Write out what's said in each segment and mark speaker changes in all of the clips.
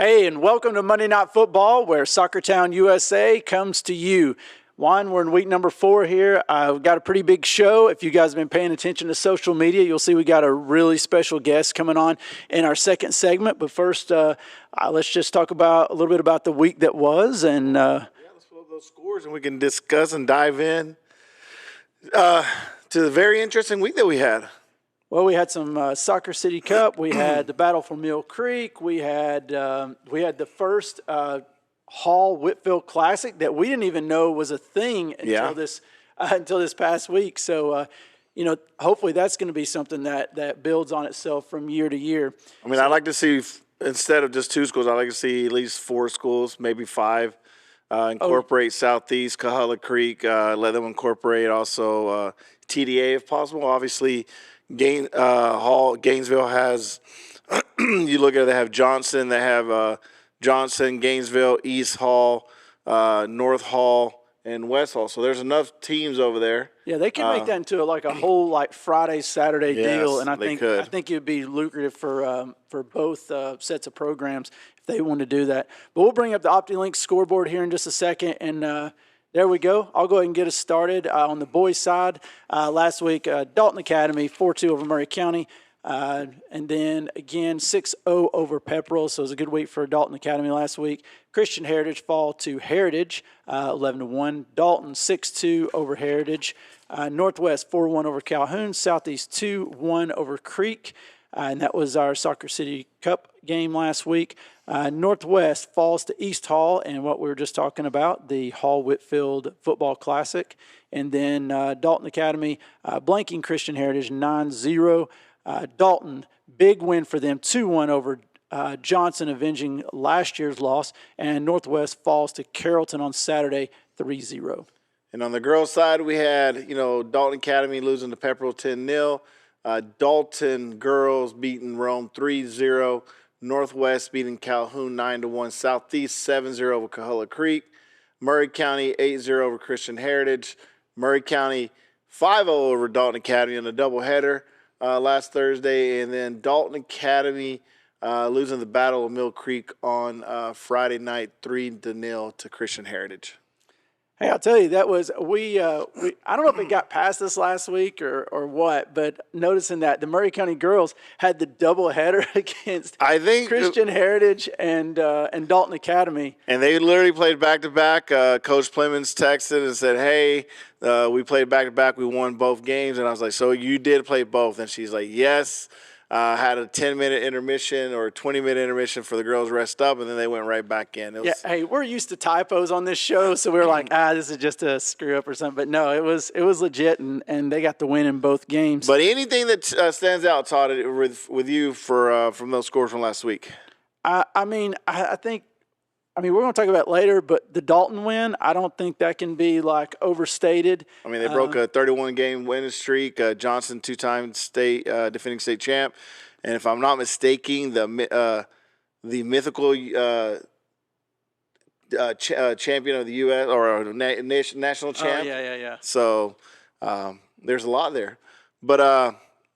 Speaker 1: Hey, and welcome to Monday Night Football, where Soccertown USA comes to you. Juan, we're in week number 4 here. We've got a pretty big show. If you guys have been paying attention to social media, you'll see we got a really special guest coming on in our second segment. But first, let's just talk about a little bit about the week that was. And
Speaker 2: let's pull up those scores and we can discuss and dive in to the very interesting week that we had.
Speaker 1: Well, we had some Soccer City Cup. We had the Battle for Mill Creek. We had the first Hall Whitfield Classic that we didn't even know was a thing until this past week. So, hopefully that's going to be something that builds on itself from year to year.
Speaker 2: I mean, I'd like to see, instead of just 2 schools, I'd like to see at least 4 schools, maybe 5, incorporate Southeast, Coahulla Creek, let them incorporate also TDA if possible. Obviously, Gainesville has, you look at it, they have Johnson, Johnson, Gainesville, East Hall, North Hall, and West Hall. So there's enough teams over there.
Speaker 1: Yeah, they can make that into a whole Friday, Saturday deal, and I think it would be lucrative for both sets of programs if they want to do that. But we'll bring up the OptiLink scoreboard here in just a second, and there we go. I'll go ahead and get us started on the boys' side. Last week, Dalton Academy 4-2 over Murray County. And then, again, 6-0 over Pepperell. So it was a good week for Dalton Academy last week. Christian Heritage fall to Heritage, 11-1. Dalton 6-2 over Heritage. Northwest 4-1 over Calhoun. Southeast 2-1 over Creek. And that was our Soccer City Cup game last week. Northwest falls to East Hall, and what we were just talking about, the Hall Whitfield Football Classic. And then Dalton Academy blanking Christian Heritage 9-0. Dalton, big win for them, 2-1 over Johnson, avenging last year's loss. And Northwest falls to Carrollton on Saturday, 3-0.
Speaker 2: And on the girls' side, we had, Dalton Academy losing to Pepperell 10-0. Dalton girls beating Rome 3-0. Northwest beating Calhoun 9-1. Southeast 7-0 over Coahulla Creek. Murray County 8-0 over Christian Heritage. Murray County 5-0 over Dalton Academy in a doubleheader last Thursday. And then Dalton Academy losing the Battle of Mill Creek on Friday night 3-0 to Christian Heritage.
Speaker 1: Hey, I'll tell you, that was we I don't know if it got past this last week or what, but noticing that the Murray County girls had the doubleheader against Christian Heritage and Dalton Academy.
Speaker 2: And they literally played back-to-back. Coach Plemons texted and said, hey, we played back-to-back. We won both games. And I was like, so you did play both? And she's like, yes. Had a 10-minute intermission or a 20-minute intermission for the girls rest up, and then they went right back in.
Speaker 1: Hey, we're used to typos on this show, so we were like, this is just a screw-up or something. But no, it was legit, and they got the win in both games.
Speaker 2: But anything that stands out, Todd, with you from those scores from last week?
Speaker 1: I think we're going to talk about it later, but the Dalton win, I don't think that can be overstated.
Speaker 2: I mean, they broke a 31-game winning streak. Johnson, 2-time defending state champ, and if I'm not mistaken, the mythical champion of the U.S. or national champ.
Speaker 1: Yeah.
Speaker 2: So there's a lot there, but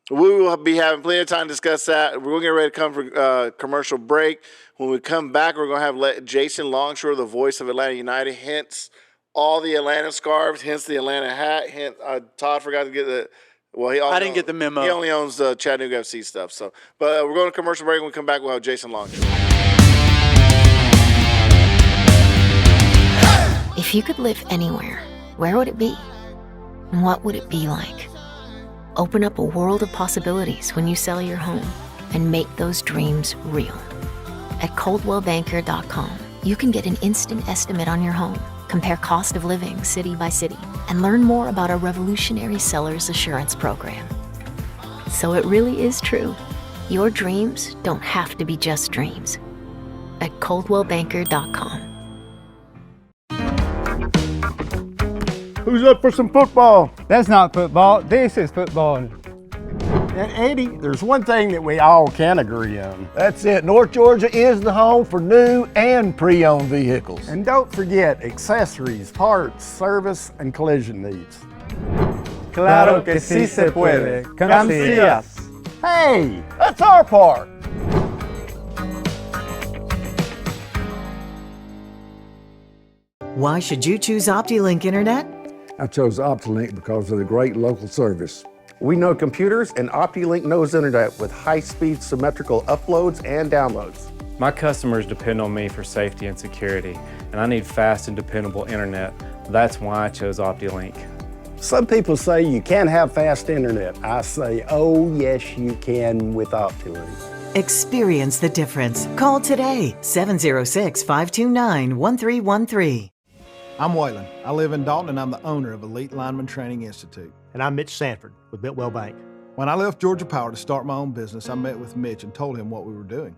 Speaker 2: we will be having plenty of time to discuss that. We're going to get ready to come for commercial break. When we come back, we're going to have Jason Longshore, the voice of Atlanta United, hence all the Atlanta scarves, hence the Atlanta hat. Todd forgot to get the –
Speaker 1: I didn't get the memo.
Speaker 2: He only owns the Chattanooga FC stuff. So, but we're going to commercial break. When we come back, we'll have Jason Longshore.
Speaker 3: If you could live anywhere, where would it be? And what would it be like? Open up a world of possibilities when you sell your home and make those dreams real. At ColdwellBanker.com, you can get an instant estimate on your home, compare cost of living city by city, and learn more about our revolutionary seller's assurance program. So it really is true. Your dreams don't have to be just dreams. At ColdwellBanker.com.
Speaker 4: Who's up for some football?
Speaker 5: That's not football. This is football.
Speaker 4: And Eddie, there's one thing that we all can agree on. That's it. North Georgia is the home for new and pre-owned vehicles. And don't forget accessories, parts, service, and collision needs.
Speaker 5: Claro que sí se puede. Come see us.
Speaker 4: Hey, that's our part.
Speaker 6: Why should you choose OptiLink Internet?
Speaker 7: I chose OptiLink because of the great local service.
Speaker 8: We know computers, and OptiLink knows internet with high-speed symmetrical uploads and downloads.
Speaker 5: My customers depend on me for safety and security, and I need fast and dependable internet. That's why I chose OptiLink.
Speaker 4: Some people say you can't have fast internet. I say, oh yes you can with OptiLink.
Speaker 6: Experience the difference. Call today, 706-529-1313.
Speaker 9: I'm Waylon. I live in Dalton, and I'm the owner of Elite Lineman Training Institute.
Speaker 10: And I'm Mitch Sanford with Biltwell Bank.
Speaker 9: When I left Georgia Power to start my own business, I met with Mitch and told him what we were doing.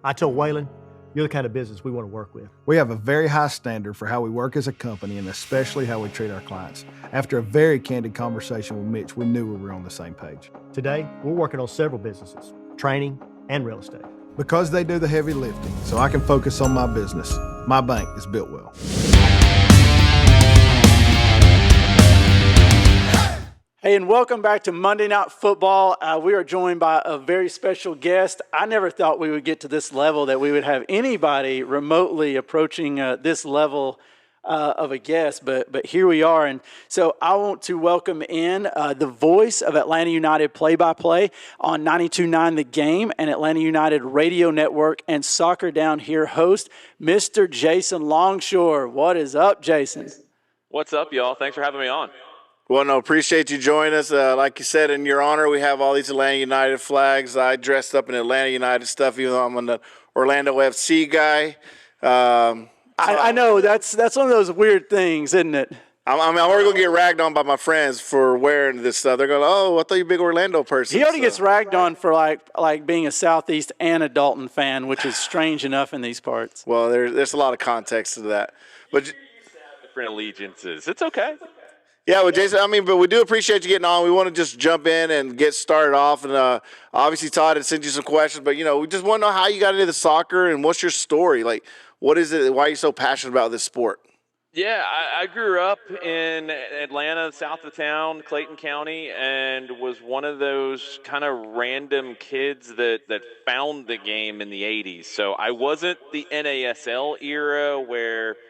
Speaker 10: I told Waylon, you're the kind of business we want to work with.
Speaker 9: We have a very high standard for how we work as a company and especially how we treat our clients. After a very candid conversation with Mitch, we knew we were on the same page.
Speaker 10: Today, we're working on several businesses, training and real estate.
Speaker 9: Because they do the heavy lifting, so I can focus on my business. My bank is Biltwell.
Speaker 1: Hey, and welcome back to Monday Night Football. We are joined by a very special guest. I never thought we would get to this level, that we would have anybody remotely approaching this level of a guest, but here we are. And so I want to welcome in the voice of Atlanta United play-by-play on 92.9 The Game and Atlanta United Radio Network and Soccer Down Here host, Mr. Jason Longshore. What is up, Jason?
Speaker 11: What's up, y'all? Thanks for having me on.
Speaker 2: Well, no, appreciate you joining us. Like you said, in your honor, we have all these Atlanta United flags. I dressed up in Atlanta United stuff, even though I'm an Orlando FC guy.
Speaker 1: I know that's one of those weird things, isn't it?
Speaker 2: I'm already going to get ragged on by my friends for wearing this stuff. They're going, oh, I thought you were a big Orlando person.
Speaker 1: He already gets ragged on for like being a Southeast and a Dalton fan, which is strange enough in these parts.
Speaker 2: Well, there's a lot of context to that. But
Speaker 11: different allegiances. It's okay.
Speaker 2: Yeah, well, Jason, but we do appreciate you getting on. We want to just jump in and get started off. And obviously, Todd had sent you some questions, but, we just want to know how you got into the soccer and what's your story. Like, what is it? Why are you so passionate about this sport?
Speaker 11: Yeah, I grew up in Atlanta, south of town, Clayton County, and was one of those kind of random kids that found the game in the 80s. So I wasn't the NASL era where –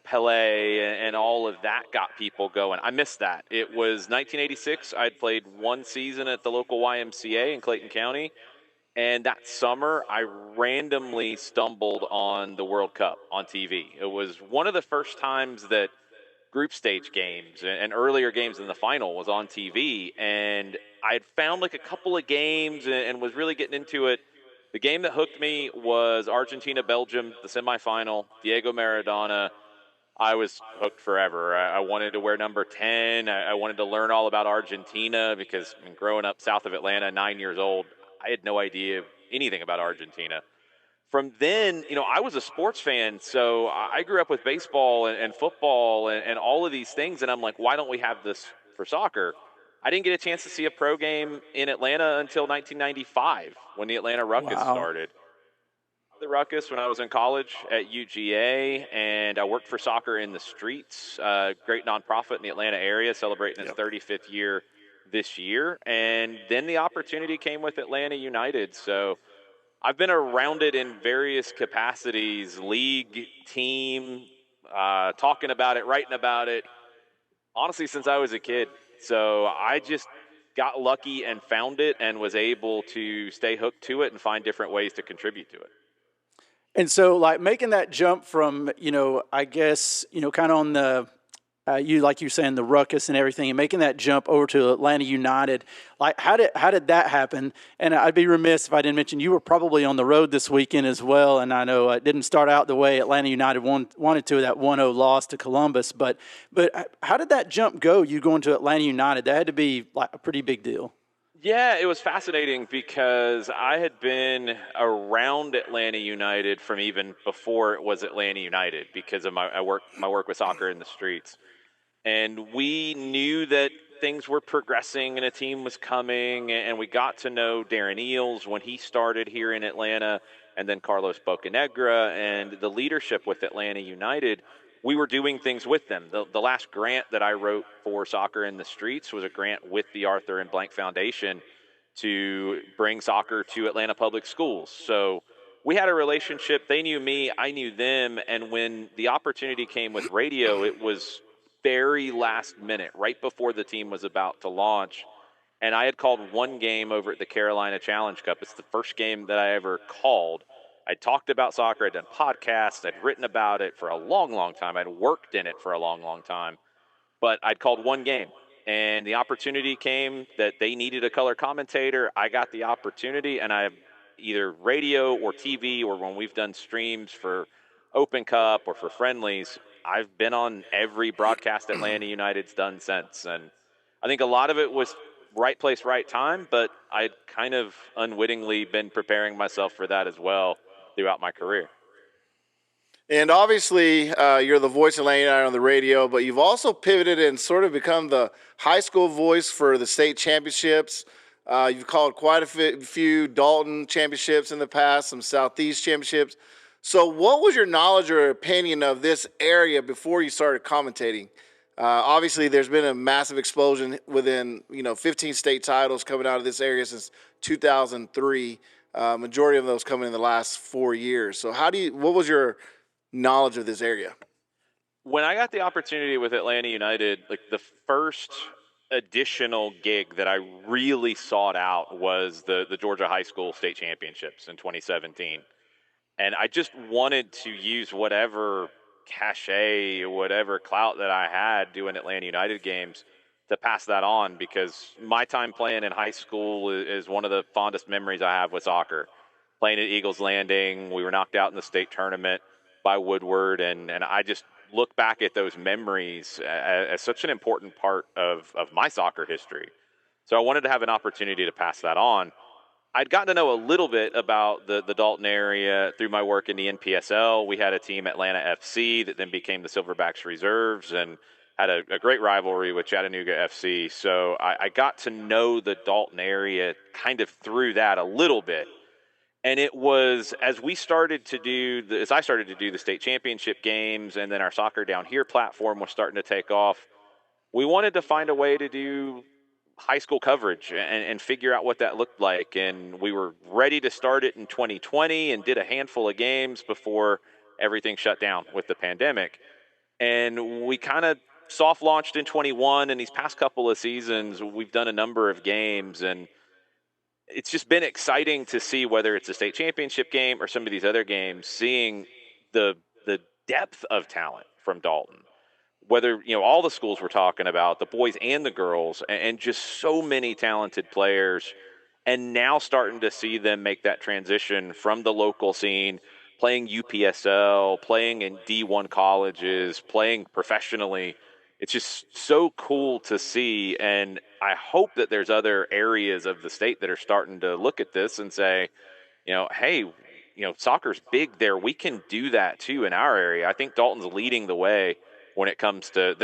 Speaker 11: Pele and all of that got people going. I missed that. It was 1986. I'd played one season at the local YMCA in Clayton County, and that summer I randomly stumbled on the World Cup on TV. It was one of the first times that group stage games and earlier games in the final was on TV, and I had found like a couple of games and was really getting into it. The game that hooked me was Argentina-Belgium, the semifinal, Diego Maradona. I was hooked forever. I wanted to wear number 10. I wanted to learn all about Argentina because growing up south of Atlanta, 9 years old, I had no idea anything about Argentina. From then, I was a sports fan, so I grew up with baseball and football and all of these things, and I'm like, why don't we have this for soccer? I didn't get a chance to see a pro game in Atlanta until 1995 when the Atlanta Ruckus started. The Ruckus when I was in college at UGA, and I worked for Soccer in the Streets, a great nonprofit in the Atlanta area, celebrating its 35th year this year. And then the opportunity came with Atlanta United. So I've been around it in various capacities, league, team, talking about it, writing about it, honestly, since I was a kid. So I just got lucky and found it and was able to stay hooked to it and find different ways to contribute to it.
Speaker 1: And so, making that jump from, I guess, kind of on the, like you saying, the ruckus and everything, and making that jump over to Atlanta United, how did that happen? And I'd be remiss if I didn't mention you were probably on the road this weekend as well. And I know it didn't start out the way Atlanta United wanted to, that 1-0 loss to Columbus. But how did that jump go? You going to Atlanta United? That had to be a pretty big deal.
Speaker 11: Yeah, it was fascinating because I had been around Atlanta United from even before it was Atlanta United because of my work with Soccer in the Streets. And we knew that things were progressing and a team was coming, and we got to know Darren Eales when he started here in Atlanta, and then Carlos Bocanegra and the leadership with Atlanta United. We were doing things with them. The last grant that I wrote for Soccer in the Streets was a grant with the Arthur and Blank Foundation to bring soccer to Atlanta public schools. So we had a relationship. They knew me, I knew them. And when the opportunity came with radio, it was very last minute, right before the team was about to launch. And I had called one game over at the Carolina Challenge Cup. It's the first game that I ever called. I talked about soccer. I'd done podcasts. I'd written about it for a long, long time. I'd worked in it for a long, long time. But I'd called one game. And the opportunity came that they needed a color commentator. I got the opportunity, and I either radio or TV, or when we've done streams for Open Cup or for friendlies, I've been on every broadcast Atlanta United's done since. And I think a lot of it was right place, right time, but I'd kind of unwittingly been preparing myself for that as well throughout my career.
Speaker 2: And obviously, you're the voice of Atlanta United on the radio, but you've also pivoted and sort of become the high school voice for the state championships. You've called quite a few Dalton championships in the past, some Southeast championships. So what was your knowledge or opinion of this area before you started commentating? Obviously, there's been a massive explosion within, 15 state titles coming out of this area since 2003. Majority of those coming in the last 4 years. So what was your knowledge of this area?
Speaker 11: When I got the opportunity with Atlanta United, like the first additional gig that I really sought out was the Georgia High School State Championships in 2017. And I just wanted to use whatever cachet, whatever clout that I had doing Atlanta United games to pass that on, because my time playing in high school is one of the fondest memories I have with soccer. Playing at Eagles Landing, we were knocked out in the state tournament by Woodward, and I just look back at those memories as such an important part of my soccer history. So I wanted to have an opportunity to pass that on. I'd gotten to know a little bit about the Dalton area through my work in the NPSL. We had a team, Atlanta FC, that then became the Silverbacks Reserves and had a great rivalry with Chattanooga FC. So I got to know the Dalton area kind of through that a little bit. And it was as I started to do the state championship games, and then our Soccer Down Here platform was starting to take off, we wanted to find a way to do high school coverage and figure out what that looked like. And we were ready to start it in 2020 and did a handful of games before everything shut down with the pandemic. And we kind of soft launched in 21, and these past couple of seasons, we've done a number of games, and it's just been exciting to see, whether it's a state championship game or some of these other games, seeing the depth of talent from Dalton. Whether, all the schools we're talking about, the boys and the girls, and just so many talented players, and now starting to see them make that transition from the local scene, playing UPSL, playing in D1 colleges, playing professionally. It's just so cool to see, and I hope that there's other areas of the state that are starting to look at this and say, hey, soccer's big there. We can do that too in our area. I think Dalton's leading the way when it comes to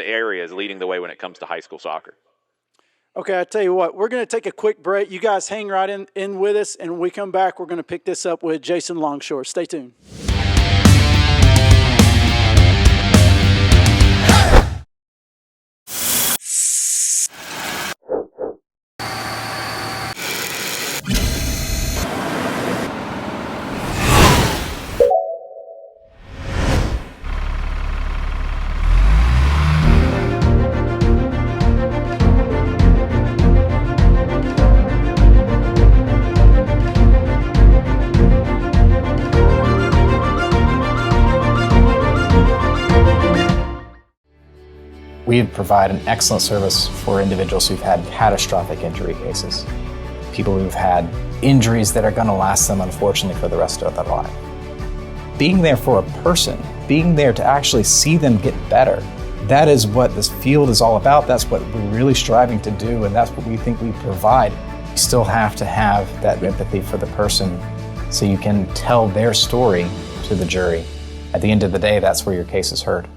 Speaker 11: high school soccer.
Speaker 1: Okay, I tell you what, we're going to take a quick break. You guys hang right in with us, and when we come back, we're going to pick this up with Jason Longshore. Stay tuned.
Speaker 12: We provide an excellent service for individuals who've had catastrophic injury cases, people who've had injuries that are going to last them, unfortunately, for the rest of their life. Being there for a person, being there to actually see them get better, that is what this field is all about. That's what we're really striving to do, and that's what we think we provide. You still have to have that empathy for the person so you can tell their story to the jury. At the end of the day, that's where your case is heard.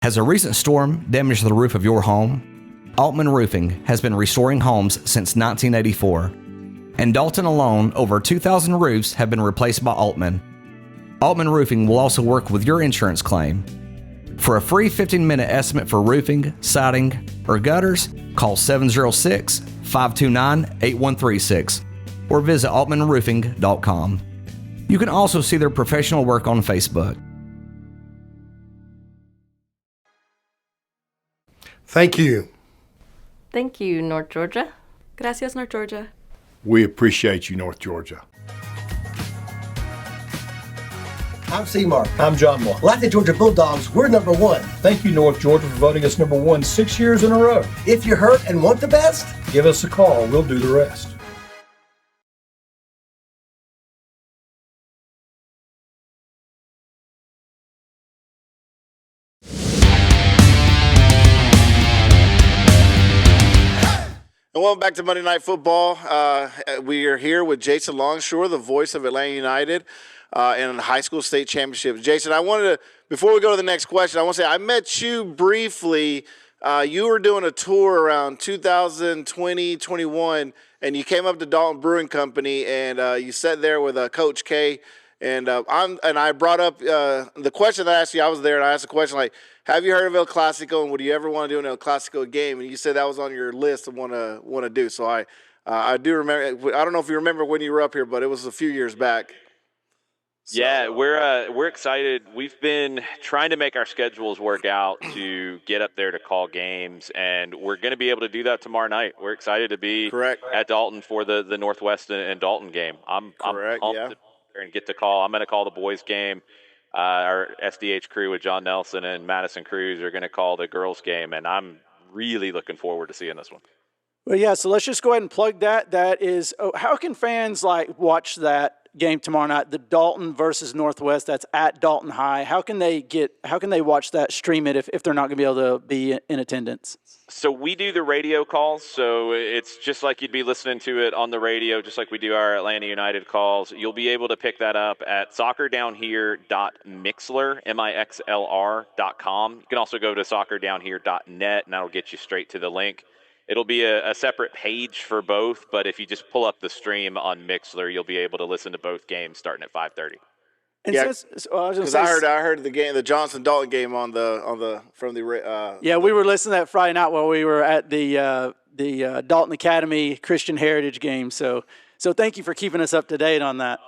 Speaker 13: Has a recent storm damaged the roof of your home? Altman Roofing has been restoring homes since 1984. In Dalton alone, over 2,000 roofs have been replaced by Altman. Altman Roofing will also work with your insurance claim. For a free 15-minute estimate for roofing, siding, or gutters, call 706-529-8136 or visit altmanroofing.com. You can also see their professional work on Facebook.
Speaker 4: Thank you.
Speaker 14: Thank you, North Georgia. Gracias, North Georgia.
Speaker 4: We appreciate you, North Georgia.
Speaker 15: I'm C-Mark. I'm John Moore. Like the Georgia Bulldogs, we're number one.
Speaker 16: Thank you, North Georgia, for voting us number one 6 years in a row.
Speaker 15: If you're hurt and want the best,
Speaker 16: give us a call. We'll do the rest.
Speaker 2: And welcome back to Monday Night Football. We are here with Jason Longshore, the voice of Atlanta United in high school state championships. Jason, I wanted to, before we go to the next question, I want to say I met you briefly. You were doing a tour around 2020, 21, and you came up to Dalton Brewing Company, and you sat there with Coach K. And I brought up the question that I asked you. I was there, and I asked a question like, have you heard of El Clasico, and would you ever want to do an El Clasico game? And you said that was on your list of want to do. So I do remember. I don't know if you remember when you were up here, but it was a few years back.
Speaker 11: So. Yeah, we're excited. We've been trying to make our schedules work out to get up there to call games, and we're going to be able to do that tomorrow night. We're excited to be at Dalton for the Northwest and Dalton game. I'm pumped and get to call. I'm going to call the boys game. Our SDH crew with John Nelson and Madison Cruz are going to call the girls game, and I'm really looking forward to seeing this one.
Speaker 1: Well, yeah, so let's just go ahead and plug that. That is, how can fans watch that game tomorrow night, the Dalton versus Northwest? That's at Dalton High. How can they watch that, stream it if they're not going to be able to be in attendance?
Speaker 11: So we do the radio calls, so it's just like you'd be listening to it on the radio, just like we do our Atlanta United calls. You'll be able to pick that up at soccerdownhere.mixler, mixlr.com. You can also go to soccerdownhere.net, and that'll get you straight to the link. It'll be a separate page for both, but if you just pull up the stream on Mixler, you'll be able to listen to both games starting at 5:30.
Speaker 2: Because I heard the game, the Johnson Dalton game from the.
Speaker 1: Yeah, we were listening to that Friday night while we were at the Dalton Academy Christian Heritage game. So thank you for keeping us up to date on that.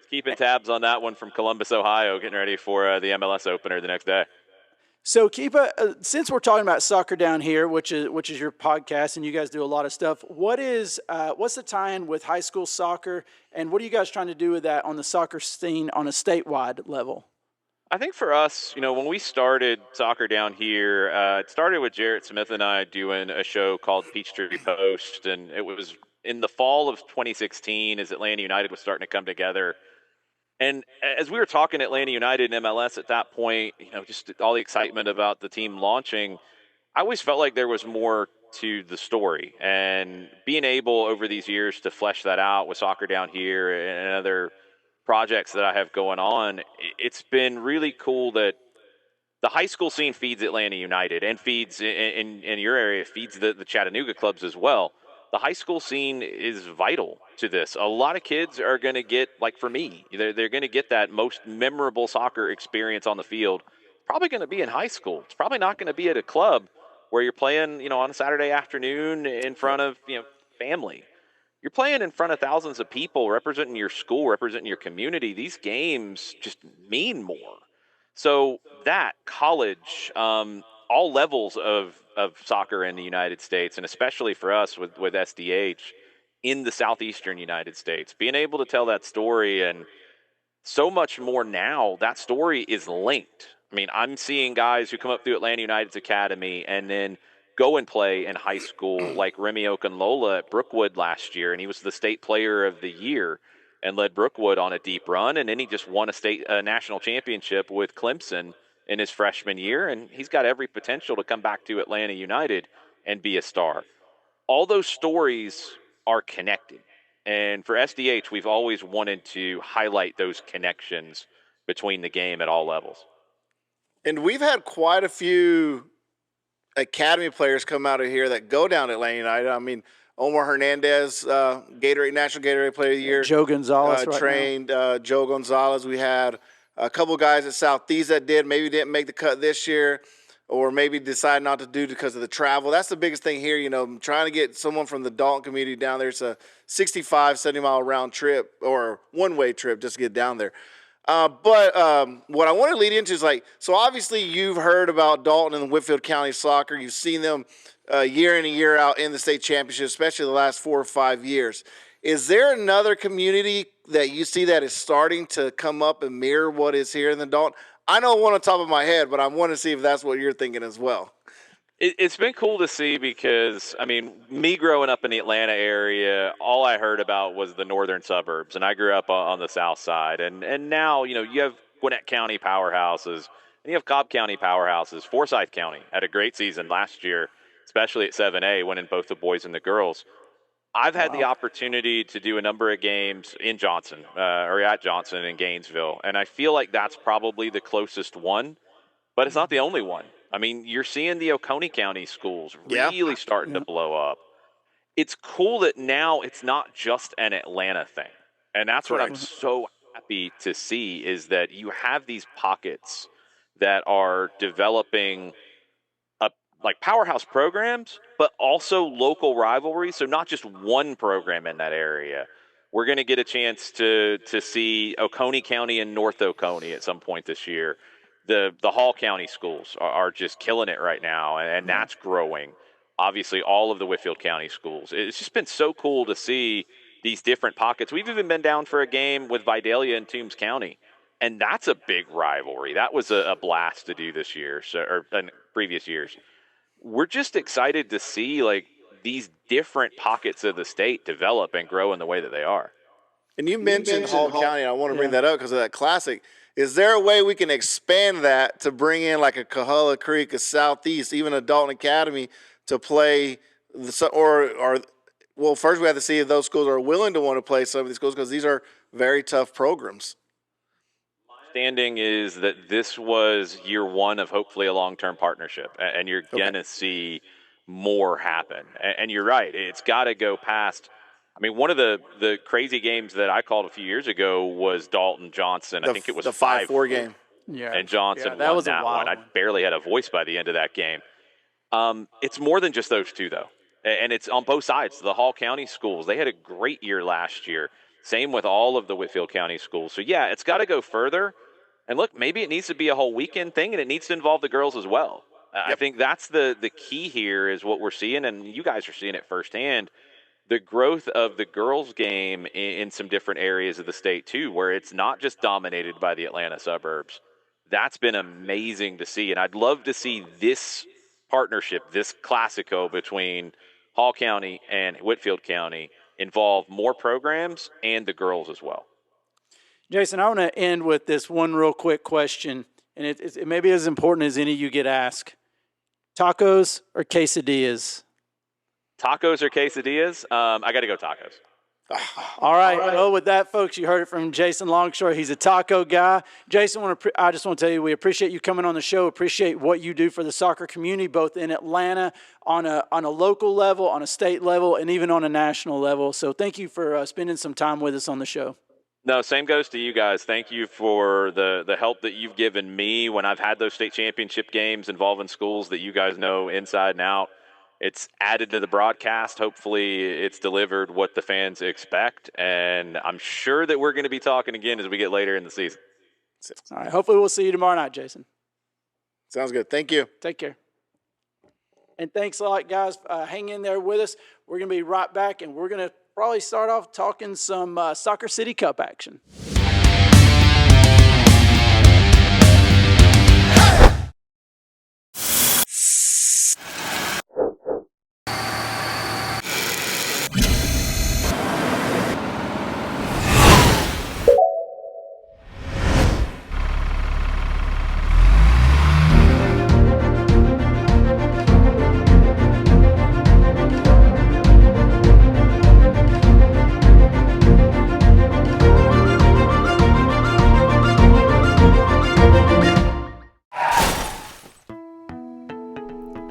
Speaker 11: Keeping tabs on that one from Columbus, Ohio, getting ready for the MLS opener the next day.
Speaker 1: So, Keepa, since we're talking about Soccer Down Here, which is your podcast, and you guys do a lot of stuff, what's the tie-in with high school soccer, and what are you guys trying to do with that on the soccer scene on a statewide level?
Speaker 11: I think for us, when we started Soccer Down Here, it started with Jarrett Smith and I doing a show called Peachtree Post, and it was in the fall of 2016 as Atlanta United was starting to come together. And as we were talking Atlanta United and MLS at that point, just all the excitement about the team launching, I always felt like there was more to the story. And being able over these years to flesh that out with Soccer Down Here and other projects that I have going on, it's been really cool that the high school scene feeds Atlanta United and feeds in your area, feeds the Chattanooga clubs as well. The high school scene is vital to this. A lot of kids are going to get, like for me, they're going to get that most memorable soccer experience on the field. Probably going to be in high school. It's probably not going to be at a club where you're playing, on a Saturday afternoon in front of, family. You're playing in front of thousands of people representing your school, representing your community. These games just mean more. So that college, all levels of soccer in the United States, and especially for us with SDH in the southeastern United States, being able to tell that story, and so much more now, that story is linked. I mean, I'm seeing guys who come up through Atlanta United's academy and then go and play in high school, like Remy Okunlola at Brookwood last year, and he was the state player of the year and led Brookwood on a deep run, and then he just won a national championship with Clemson in his freshman year, and he's got every potential to come back to Atlanta United and be a star. All those stories are connected, and for SDH, we've always wanted to highlight those connections between the game at all levels.
Speaker 2: And we've had quite a few academy players come out of here that go down to Atlanta United. I mean, Omar Hernandez, National Gatorade Player of the Year.
Speaker 1: Joe Gonzalez
Speaker 2: Joe Gonzalez. We had a couple guys at Southeast that maybe didn't make the cut this year. or maybe decide not to do because of the travel. That's the biggest thing here. I'm trying to get someone from the Dalton community down there. It's a 65, 70-mile round trip or one-way trip just to get down there. But what I want to lead into is so obviously you've heard about Dalton and Whitfield County soccer. You've seen them year in and year out in the state championship, especially the last 4 or 5 years. Is there another community that you see that is starting to come up and mirror what is here in the Dalton? I know one on top of my head, but I want to see if that's what you're thinking as well.
Speaker 11: It's been cool to see because, me growing up in the Atlanta area, all I heard about was the northern suburbs, and I grew up on the south side. And now, you have Gwinnett County powerhouses, and you have Cobb County powerhouses. Forsyth County had a great season last year, especially at 7A, winning both the boys and the girls. I've had the opportunity to do a number of games in Johnson, or at Johnson in Gainesville, and I feel like that's probably the closest one, but it's not the only one. You're seeing the Oconee County schools really starting to blow up. It's cool that now it's not just an Atlanta thing, and that's what I'm so happy to see is that you have these pockets that are developing like powerhouse programs, but also local rivalries. So not just one program in that area. We're going to get a chance to see Oconee County and North Oconee at some point this year. The Hall County schools are just killing it right now, and that's growing. Obviously, all of the Whitfield County schools. It's just been so cool to see these different pockets. We've even been down for a game with Vidalia and Toombs County, and that's a big rivalry. That was a blast to do this year, or in previous years. We're just excited to see these different pockets of the state develop and grow in the way that they are.
Speaker 2: And you mentioned Hall County, and I want to bring that up because of that classic. Is there a way we can expand that to bring in like a Coahulla Creek, a Southeast, even a Dalton Academy to play, first we have to see if those schools are willing to want to play some of these schools because these are very tough programs.
Speaker 11: Understanding is that this was year one of hopefully a long-term partnership, and you're going to see more happen. And you're right. It's got to go past. One of the crazy games that I called a few years ago was Dalton Johnson. I think it was
Speaker 2: the 5-4 game.
Speaker 11: Yeah. And Johnson
Speaker 1: that
Speaker 11: won
Speaker 1: was
Speaker 11: that one. I barely had a voice by the end of that game. It's more than just those two, though. And it's on both sides. The Hall County schools, they had a great year last year. Same with all of the Whitfield County schools. So, yeah, it's got to go further. And, look, maybe it needs to be a whole weekend thing, and it needs to involve the girls as well. I think that's the key here is what we're seeing, and you guys are seeing it firsthand, the growth of the girls' game in some different areas of the state, too, where it's not just dominated by the Atlanta suburbs. That's been amazing to see, and I'd love to see this partnership, this Classico between Hall County and Whitfield County involve more programs and the girls as well.
Speaker 1: Jason, I want to end with this one real quick question, and it may be as important as any you get asked. Tacos or quesadillas?
Speaker 11: Tacos or quesadillas? I got to go tacos.
Speaker 1: All right. Well, with that, folks, you heard it from Jason Longshore. He's a taco guy. Jason, I just want to tell you we appreciate you coming on the show, appreciate what you do for the soccer community, both in Atlanta, on a local level, on a state level, and even on a national level. So thank you for spending some time with us on the show.
Speaker 11: No, same goes to you guys. Thank you for the help that you've given me when I've had those state championship games involving schools that you guys know inside and out. It's added to the broadcast. Hopefully it's delivered what the fans expect, and I'm sure that we're going to be talking again as we get later in the season.
Speaker 1: All right. Hopefully we'll see you tomorrow night, Jason.
Speaker 2: Sounds good. Thank you.
Speaker 1: Take care. And thanks a lot, guys. Hang in there with us. We're going to be right back, and we're going to probably start off talking some Soccer City Cup action.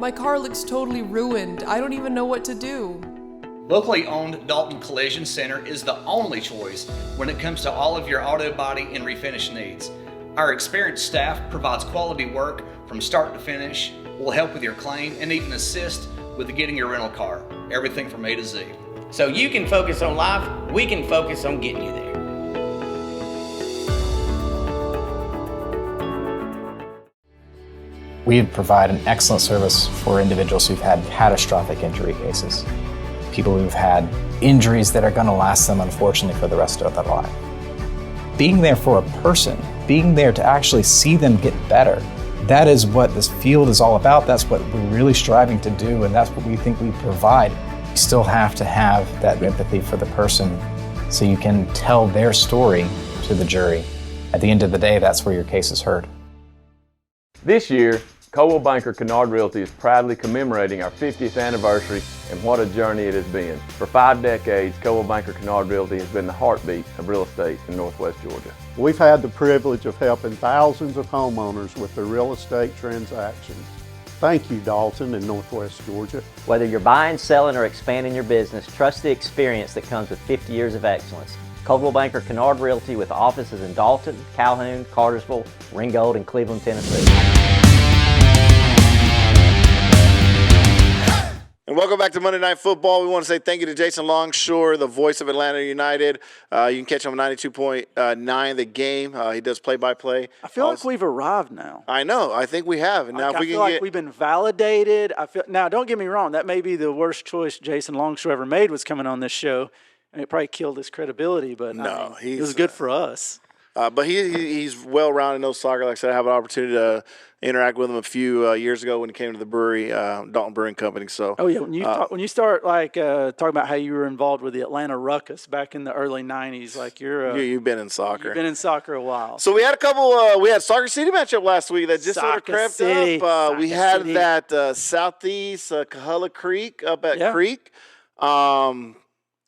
Speaker 17: My car looks totally ruined. I don't even know what to do.
Speaker 13: Locally owned Dalton Collision Center is the only choice when it comes to all of your auto body and refinish needs. Our experienced staff provides quality work from start to finish, We'll help with your claim and even assist with getting your rental car. Everything from A to Z.
Speaker 18: So you can focus on life, we can focus on getting you there.
Speaker 12: We provide an excellent service for individuals who've had catastrophic injury cases. People who've had injuries that are going to last them, unfortunately, for the rest of their life. Being there for a person, being there to actually see them get better, that is what this field is all about. That's what we're really striving to do, and that's what we think we provide. You still have to have that empathy for the person so you can tell their story to the jury. At the end of the day, that's where your case is heard.
Speaker 19: This year, Coldwell Banker Kennard Realty is proudly commemorating our 50th anniversary, and what a journey it has been. For 5 decades, Coldwell Banker Kennard Realty has been the heartbeat of real estate in Northwest Georgia.
Speaker 20: We've had the privilege of helping thousands of homeowners with their real estate transactions. Thank you, Dalton and Northwest Georgia.
Speaker 21: Whether you're buying, selling, or expanding your business, trust the experience that comes with 50 years of excellence. Coldwell Banker Kennard Realty with offices in Dalton, Calhoun, Cartersville, Ringgold, and Cleveland, Tennessee.
Speaker 2: And welcome back to Monday Night Football. We want to say thank you to Jason Longshore, the voice of Atlanta United. You can catch him on 92.9 The Game. He does play-by-play.
Speaker 1: I feel like we've arrived now.
Speaker 2: I know. I think we have. And now if we
Speaker 1: I feel like we've been validated. Now, don't get me wrong. That may be the worst choice Jason Longshore ever made was coming on this show. And it probably killed his credibility, but no, it was good for us.
Speaker 2: But he's well-rounded, knows soccer. Like I said, I have an opportunity to interact with him a few years ago when he came to the brewery, Dalton Brewing Company. So,
Speaker 1: when you start talking about how you were involved with the Atlanta Ruckus back in the early '90s, like
Speaker 2: you've been in soccer.
Speaker 1: You've been in soccer a while.
Speaker 2: So we had a couple. We had Soccer City matchup last week that just sort of crept up. We had that Southeast Coahulla Creek up at Creek.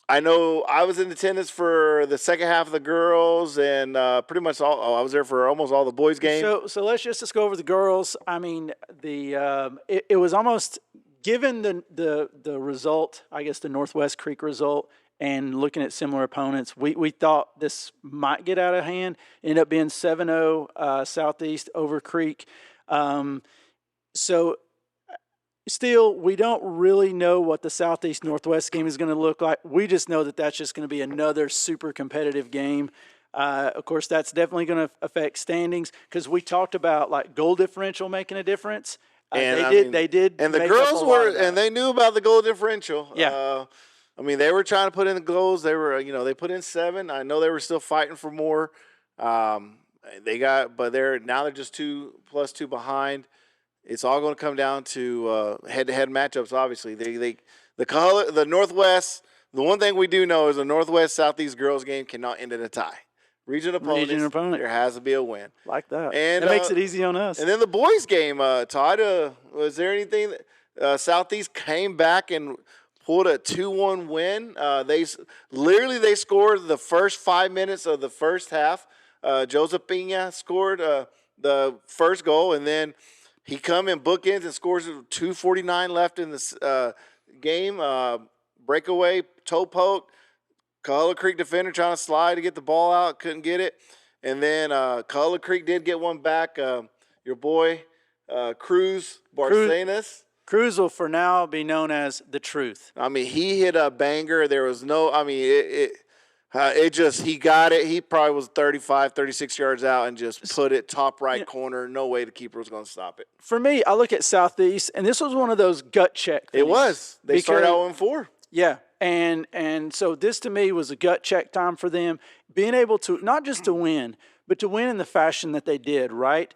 Speaker 2: I know I was in attendance for the second half of the girls and pretty much all. I was there for almost all the boys' games.
Speaker 1: So let's just go over the girls. I mean, it was almost given the result. I guess the Northwest Creek result and looking at similar opponents, we thought this might get out of hand. Ended up being 7-0 Southeast over Creek. Still, we don't really know what the Southeast Northwest game is going to look like. We just know that that's just going to be another super competitive game. Of course, that's definitely going to affect standings because we talked about like goal differential making a difference. They did.
Speaker 2: And the girls and they knew about the goal differential.
Speaker 1: Yeah.
Speaker 2: They were trying to put in the goals. They were, they put in 7. I know they were still fighting for more. But they're just 2+2 behind. It's all going to come down to head-to-head matchups. Obviously, the Northwest. The one thing we do know is the Northwest Southeast girls game cannot end in a tie. Regional opponent. There has to be a win.
Speaker 1: Like that.
Speaker 2: And
Speaker 1: that makes it easy on us.
Speaker 2: And then the boys game, Todd. Was there anything? Southeast came back and pulled a 2-1 win. They scored the first 5 minutes of the first half. Joseph Pina scored the first goal, and then he come in bookends and scores 2:49 left in the game. Breakaway, toe poke. Coahulla Creek defender trying to slide to get the ball out, couldn't get it. And then Coahulla Creek did get one back. Your boy, Cruz Barcenas.
Speaker 1: Cruz will for now be known as the Truth.
Speaker 2: He hit a banger. There was no, he got it. He probably was 35, 36 yards out and just put it top right corner. No way the keeper was going to stop it.
Speaker 1: For me, I look at Southeast, and this was one of those gut check things.
Speaker 2: It was. They started out 0-4.
Speaker 1: Yeah, and so this to me was a gut check time for them. Being able to, not just to win, but to win in the fashion that they did, right?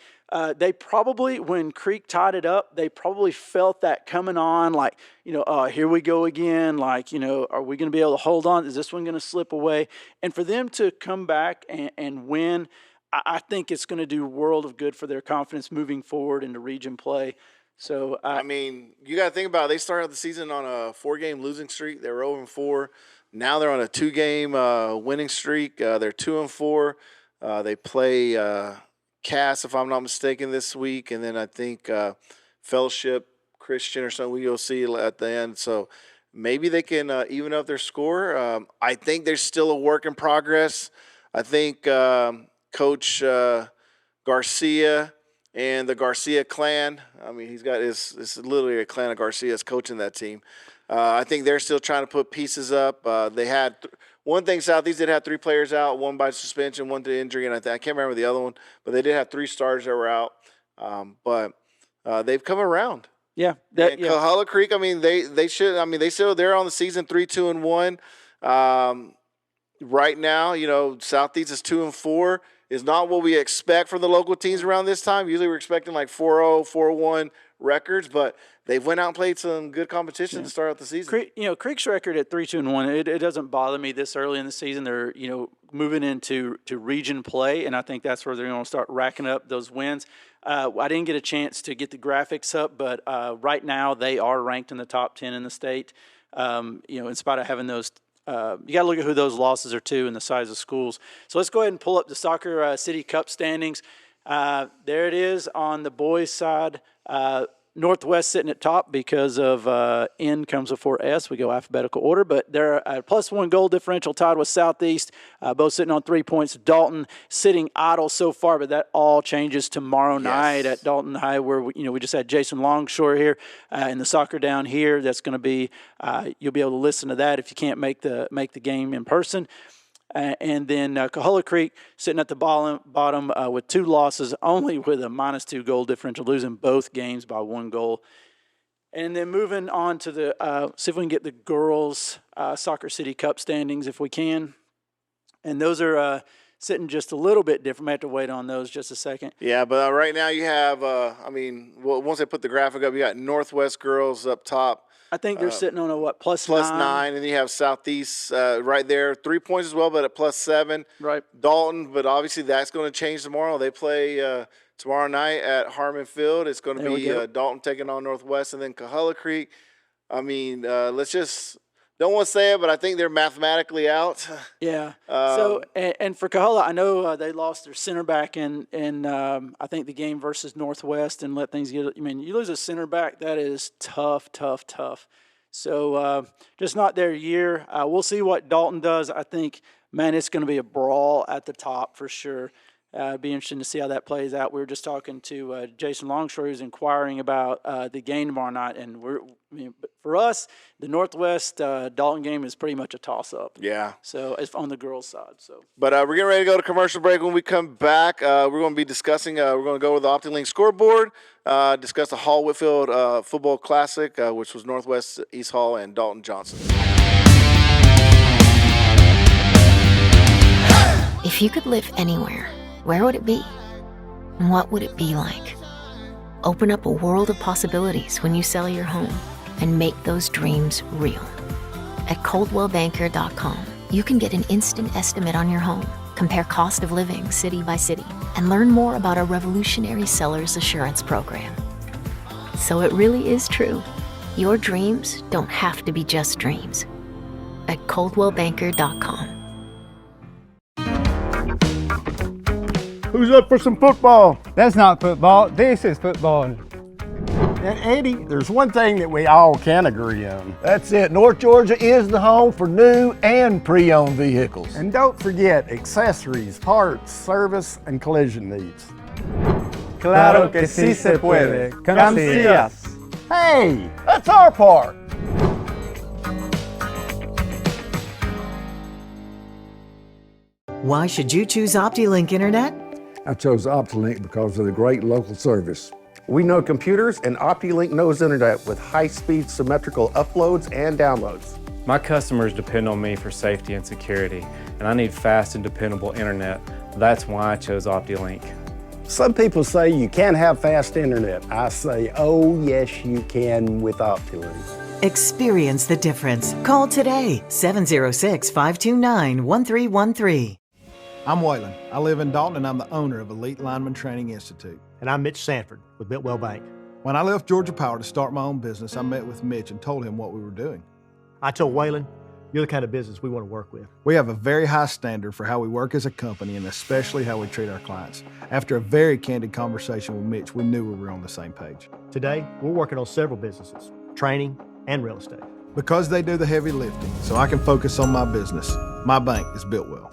Speaker 1: They probably, when Creek tied it up, they probably felt that coming on, like, here we go again. Like, are we going to be able to hold on? Is this one going to slip away? And for them to come back and win, I think it's going to do a world of good for their confidence moving forward into region play. So,
Speaker 2: you got to think about it. They started the season on a 4-game losing streak. They were 0-4. Now they're on a 2-game winning streak. They're 2-4. They play Cass, if I'm not mistaken, this week, and then I think Fellowship Christian or something we'll see at the end. So maybe they can even up their score. I think there's still a work in progress. I think Coach Garcia and the Garcia clan. I mean, it's literally a clan of Garcias coaching that team. I think they're still trying to put pieces up. They had one thing, Southeast did have 3 players out, one by suspension, one to injury, and I can't remember the other one, but they did have 3 starters that were out. But they've come around.
Speaker 1: Yeah.
Speaker 2: Coahulla Creek, I mean, they're on the season 3-2-1. Right now, Southeast is 2-4. Is not what we expect from the local teams around this time. Usually we're expecting like 4-0, 4-1 records, but they've went out and played some good competition to start out the season.
Speaker 1: Creek's record at 3-2-1, it doesn't bother me this early in the season. They're, moving into region play, and I think that's where they're going to start racking up those wins. I didn't get a chance to get the graphics up, but right now they are ranked in the top 10 in the state. In spite of having those you got to look at who those losses are to and the size of schools. So let's go ahead and pull up the Soccer City Cup standings. There it is on the boys' side. Northwest sitting at top because of N comes before S. We go alphabetical order, but they're +1 goal differential tied with Southeast, both sitting on 3 points. Dalton sitting idle so far, but that all changes tomorrow night at Dalton High, where we just had Jason Longshore here in the soccer down here. That's going to be you'll be able to listen to that if you can't make the game in person. And then Coahulla Creek sitting at the bottom with 2 losses, only with a -2 goal differential, losing both games by 1 goal. And then moving on to the see if we can get the girls' Soccer City Cup standings if we can. And those are sitting just a little bit different. We have to wait on those just a second.
Speaker 2: Yeah, but right now you have, once they put the graphic up, you got Northwest girls up top.
Speaker 1: I think they're sitting on a
Speaker 2: +9, and then you have Southeast right there, 3 points as well, but at +7.
Speaker 1: Right.
Speaker 2: Dalton, but obviously that's going to change tomorrow. They play tomorrow night at Harmon Field. It's going to be Dalton taking on Northwest, and then Coahulla Creek. Let's just don't want to say it, but I think they're mathematically out.
Speaker 1: Yeah. And for Coahulla, I know they lost their center back in I think the game versus Northwest and let things get. You lose a center back, that is tough. So just not their year. We'll see what Dalton does. I think, man, it's going to be a brawl at the top for sure. It'd be interesting to see how that plays out. We were just talking to Jason Longshore, who's inquiring about the game tomorrow night, and for us, the Northwest Dalton game is pretty much a toss-up.
Speaker 2: Yeah.
Speaker 1: So it's on the girls' side. So,
Speaker 2: but we're getting ready to go to commercial break. When we come back, we're going to be discussing. We're going to go with the OptiLink scoreboard, discuss the Hall Whitfield Football Classic, which was Northwest East Hall and Dalton Johnson.
Speaker 3: If you could live anywhere, where would it be? And what would it be like? Open up a world of possibilities when you sell your home and make those dreams real. At ColdwellBanker.com, you can get an instant estimate on your home, compare cost of living city by city, and learn more about our revolutionary seller's assurance program. So it really is true. Your dreams don't have to be just dreams. At ColdwellBanker.com.
Speaker 4: Who's up for some football?
Speaker 22: That's not football. This is football.
Speaker 4: And Eddie, there's one thing that we all can agree on. That's it. North Georgia is the home for new and pre-owned vehicles. And don't forget accessories, parts, service, and collision needs.
Speaker 22: Claro que sí se puede. Gracias.
Speaker 4: Hey, that's our part.
Speaker 6: Why should you choose OptiLink Internet?
Speaker 7: I chose OptiLink because of the great local service.
Speaker 8: We know computers, and OptiLink knows internet with high-speed symmetrical uploads and downloads.
Speaker 5: My customers depend on me for safety and security, and I need fast and dependable internet. That's why I chose OptiLink.
Speaker 4: Some people say you can't have fast internet. I say, oh yes you can with OptiLink.
Speaker 6: Experience the difference. Call today, 706-529-1313.
Speaker 9: I'm Waylon. I live in Dalton, and I'm the owner of Elite Lineman Training Institute.
Speaker 10: And I'm Mitch Sanford with Futbol Bank.
Speaker 9: When I left Georgia Power to start my own business, I met with Mitch and told him what we were doing.
Speaker 10: I told Waylon, you're the kind of business we want to work with.
Speaker 9: We have a very high standard for how we work as a company and especially how we treat our clients. After a very candid conversation with Mitch, we knew we were on the same page.
Speaker 10: Today, we're working on several businesses, training and real estate.
Speaker 9: Because they do the heavy lifting, so I can focus on my business. My bank is built well.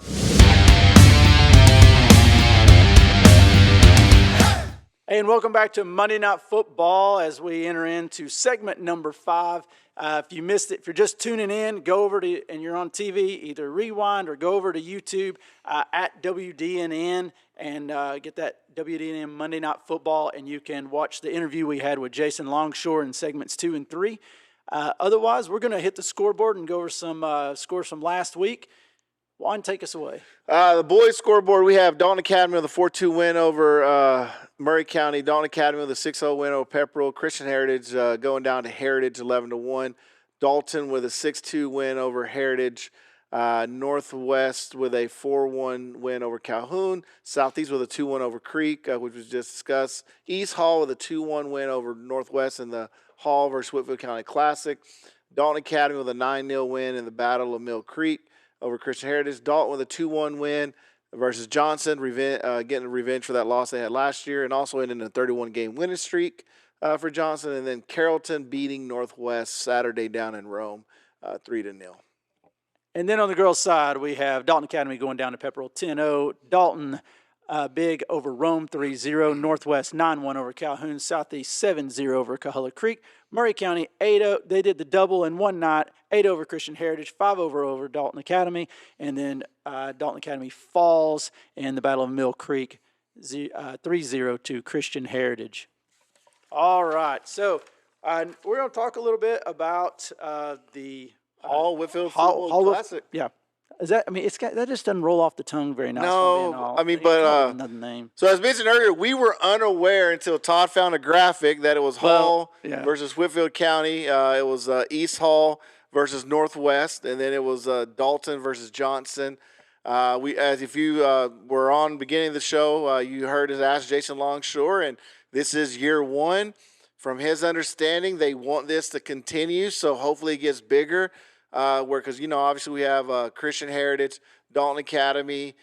Speaker 1: Hey, and welcome back to Monday Night Football as we enter into segment number 5. If you missed it, if you're just tuning in, go over to, and you're on TV, either rewind or go over to YouTube at WDNN and get that WDNN Monday Night Football, and you can watch the interview we had with Jason Longshore in segments 2 and 3. Otherwise, we're going to hit the scoreboard and go over some scores from last week. Juan, take us away.
Speaker 2: The boys' scoreboard, we have Dalton Academy with a 4-2 win over Murray County. Dalton Academy with a 6-0 win over Pepperell. Christian Heritage going down to Heritage 11-1. Dalton with a 6-2 win over Heritage. Northwest with a 4-1 win over Calhoun. Southeast with a 2-1 over Creek, which was just discussed. East Hall with a 2-1 win over Northwest in the Hall versus Whitfield County Classic. Dalton Academy with a 9-0 win in the Battle of Mill Creek over Christian Heritage. Dalton with a 2-1 win versus Johnson, getting revenge for that loss they had last year, and also ending a 31-game winning streak for Johnson. And then Carrollton beating Northwest Saturday down in Rome, 3-0.
Speaker 1: And then on the girls' side, we have Dalton Academy going down to Pepperell 10-0. Dalton big over Rome 3-0. Northwest 9-1 over Calhoun. Southeast 7-0 over Coahulla Creek. Murray County 8-0. They did the double in one night. 8 over Christian Heritage, 5 over Dalton Academy. And then Dalton Academy falls in the Battle of Mill Creek 3-0 to Christian Heritage. All right. So we're going to talk a little bit about the
Speaker 2: Hall Whitfield Football Classic.
Speaker 1: Yeah. Is that? I mean, that just doesn't roll off the tongue very nice.
Speaker 2: No, I mean, but
Speaker 1: another name.
Speaker 2: So as mentioned earlier, we were unaware until Todd found a graphic that it was Hall versus Whitfield County. It was East Hall versus Northwest, and then it was Dalton versus Johnson. If you were on the beginning of the show, you heard us ask Jason Longshore, and this is year 1. From his understanding, they want this to continue, so hopefully it gets bigger. Because, obviously we have Christian Heritage, Dalton Academy,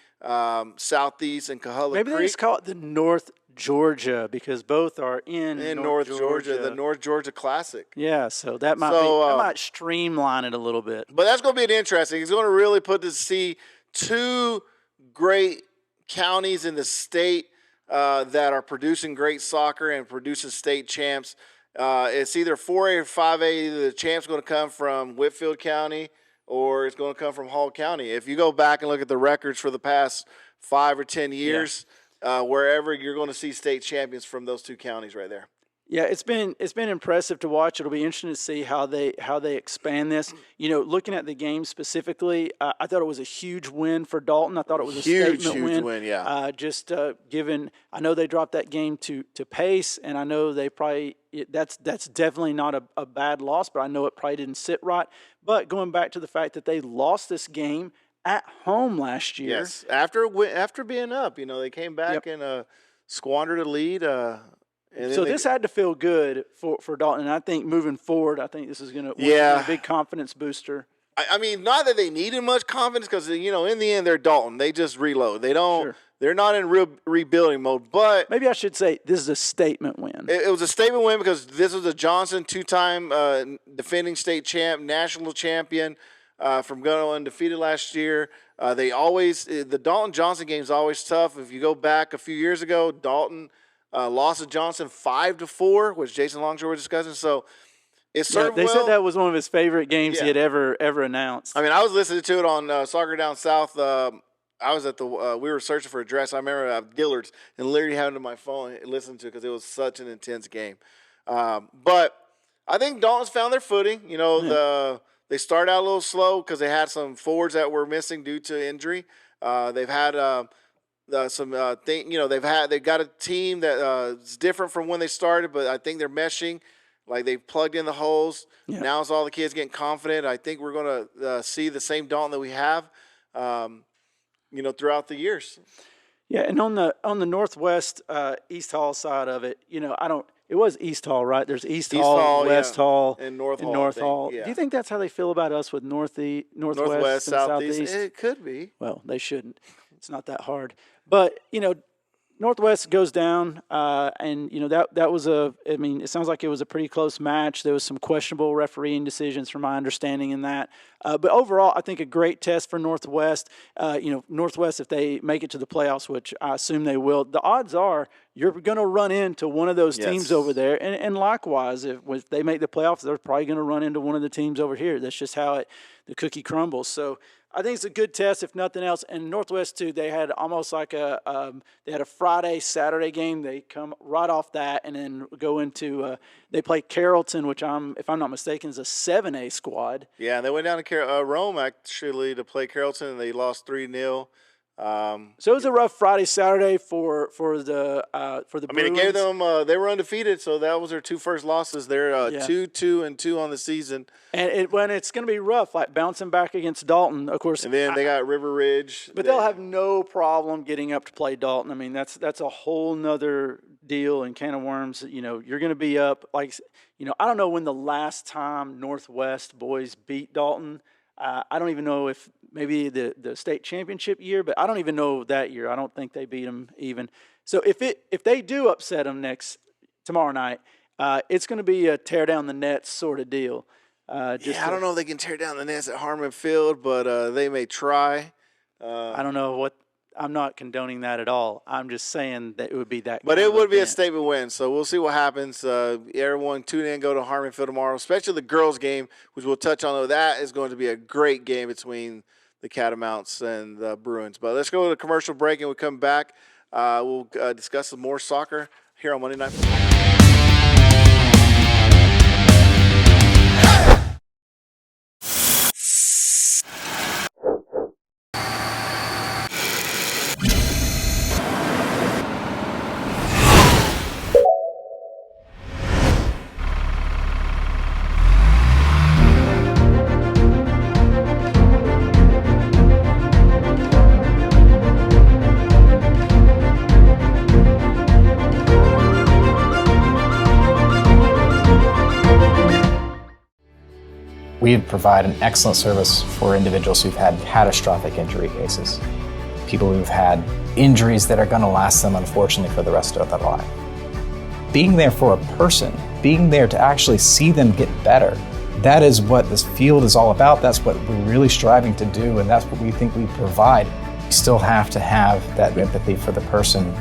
Speaker 2: Southeast, and Coahulla
Speaker 1: Maybe
Speaker 2: Creek.
Speaker 1: they just call it the North Georgia because both are in
Speaker 2: North Georgia, the North Georgia Classic.
Speaker 1: Yeah, so that might streamline it a little bit.
Speaker 2: But that's going to be interesting. It's going to really put to see 2 great counties in the state that are producing great soccer and producing state champs. It's either 4A or 5A. Either the champ's going to come from Whitfield County or it's going to come from Hall County. If you go back and look at the records for the past 5 or 10 years, wherever you're going to see state champions from those 2 counties right there.
Speaker 1: Yeah, it's been impressive to watch. It'll be interesting to see how they expand this. Looking at the game specifically, I thought it was a huge win for Dalton. I thought it was a
Speaker 2: huge
Speaker 1: statement
Speaker 2: win. Yeah.
Speaker 1: Given, I know they dropped that game to Pace, and I know they probably that's definitely not a bad loss, but I know it probably didn't sit right. But going back to the fact that they lost this game at home last year.
Speaker 2: Yes, after being up, they came back and squandered a lead.
Speaker 1: So this had to feel good for Dalton, and I think moving forward, I think this is going to be a big confidence booster.
Speaker 2: I mean, not that they needed much confidence because, in the end, they're Dalton. They just reload. They don't. Sure. They're not in real rebuilding mode. But
Speaker 1: maybe I should say this is a statement win.
Speaker 2: It was a statement win because this was a Johnson 2-time defending state champ, national champion from going undefeated last year. The Dalton-Johnson game is always tough. If you go back a few years ago, Dalton lost to Johnson 5-4, which Jason Longshore was discussing. So it served
Speaker 1: they said that was one of his favorite games he had ever announced.
Speaker 2: I mean, I was listening to it on Soccer Down South. I was at we were searching for a dress. I remember Dillard's and literally having it on my phone and listening to it because it was such an intense game. But I think Dalton's found their footing. They started out a little slow because they had some forwards that were missing due to injury. They've had they've got a team that is different from when they started, but I think they're meshing. Like they've plugged in the holes. Yeah. Now it's all the kids getting confident. I think we're going to see the same Dalton that we have, throughout the years.
Speaker 1: Yeah, and on the Northwest East Hall side of it, it was East Hall, right? There's East Hall, West Hall,
Speaker 2: and North
Speaker 1: Hall.
Speaker 2: Yeah.
Speaker 1: Do you think that's how they feel about us with Northwest,
Speaker 2: Southeast? It could be.
Speaker 1: Well, they shouldn't. It's not that hard. But, Northwest goes down, and that was it sounds like it was a pretty close match. There was some questionable refereeing decisions, from my understanding, in that. But overall, I think a great test for Northwest. Northwest, if they make it to the playoffs, which I assume they will, the odds are you're going to run into one of those teams over there. And likewise, if they make the playoffs, they're probably going to run into one of the teams over here. That's just how the cookie crumbles. So I think it's a good test, if nothing else. And Northwest, too, they had almost like they had a Friday, Saturday game. They come right off that and then go into they play Carrollton, which if I'm not mistaken, is a 7A squad.
Speaker 2: Yeah, and they went down to Rome, actually, to play Carrollton, and they lost 3-0.
Speaker 1: So it was a rough Friday, Saturday for the Bruins.
Speaker 2: It gave them they were undefeated, so that was their 2 first losses. They're 2-2-2 on the season.
Speaker 1: And when it's going to be rough, like bouncing back against Dalton, of course.
Speaker 2: And then they got River Ridge.
Speaker 1: But they'll have no problem getting up to play Dalton. I mean, that's a whole nother deal and can of worms. You're going to be up. I don't know when the last time Northwest boys beat Dalton. I don't even know if maybe the state championship year, but I don't even know that year. I don't think they beat them even. So if they do upset them tomorrow night, it's going to be a tear down the nets sort of deal.
Speaker 2: I don't know if they can tear down the nets at Harmon Field, but they may try.
Speaker 1: I don't know what. I'm not condoning that at all. I'm just saying that it would be that.
Speaker 2: But it would be a statement win, so we'll see what happens. Everyone tune in, go to Harmon Field tomorrow, especially the girls' game, which we'll touch on. That is going to be a great game between the Catamounts and the Bruins. But let's go to the commercial break, and we come back. We'll discuss some more soccer here on Monday Night Football.
Speaker 12: We provide an excellent service for individuals who've had catastrophic injury cases, people who've had injuries that are going to last them, unfortunately, for the rest of their life. Being there for a person, being there to actually see them get better, that is what this field is all about. That's what we're really striving to do, and that's what we think we provide. You still have to have that empathy for the person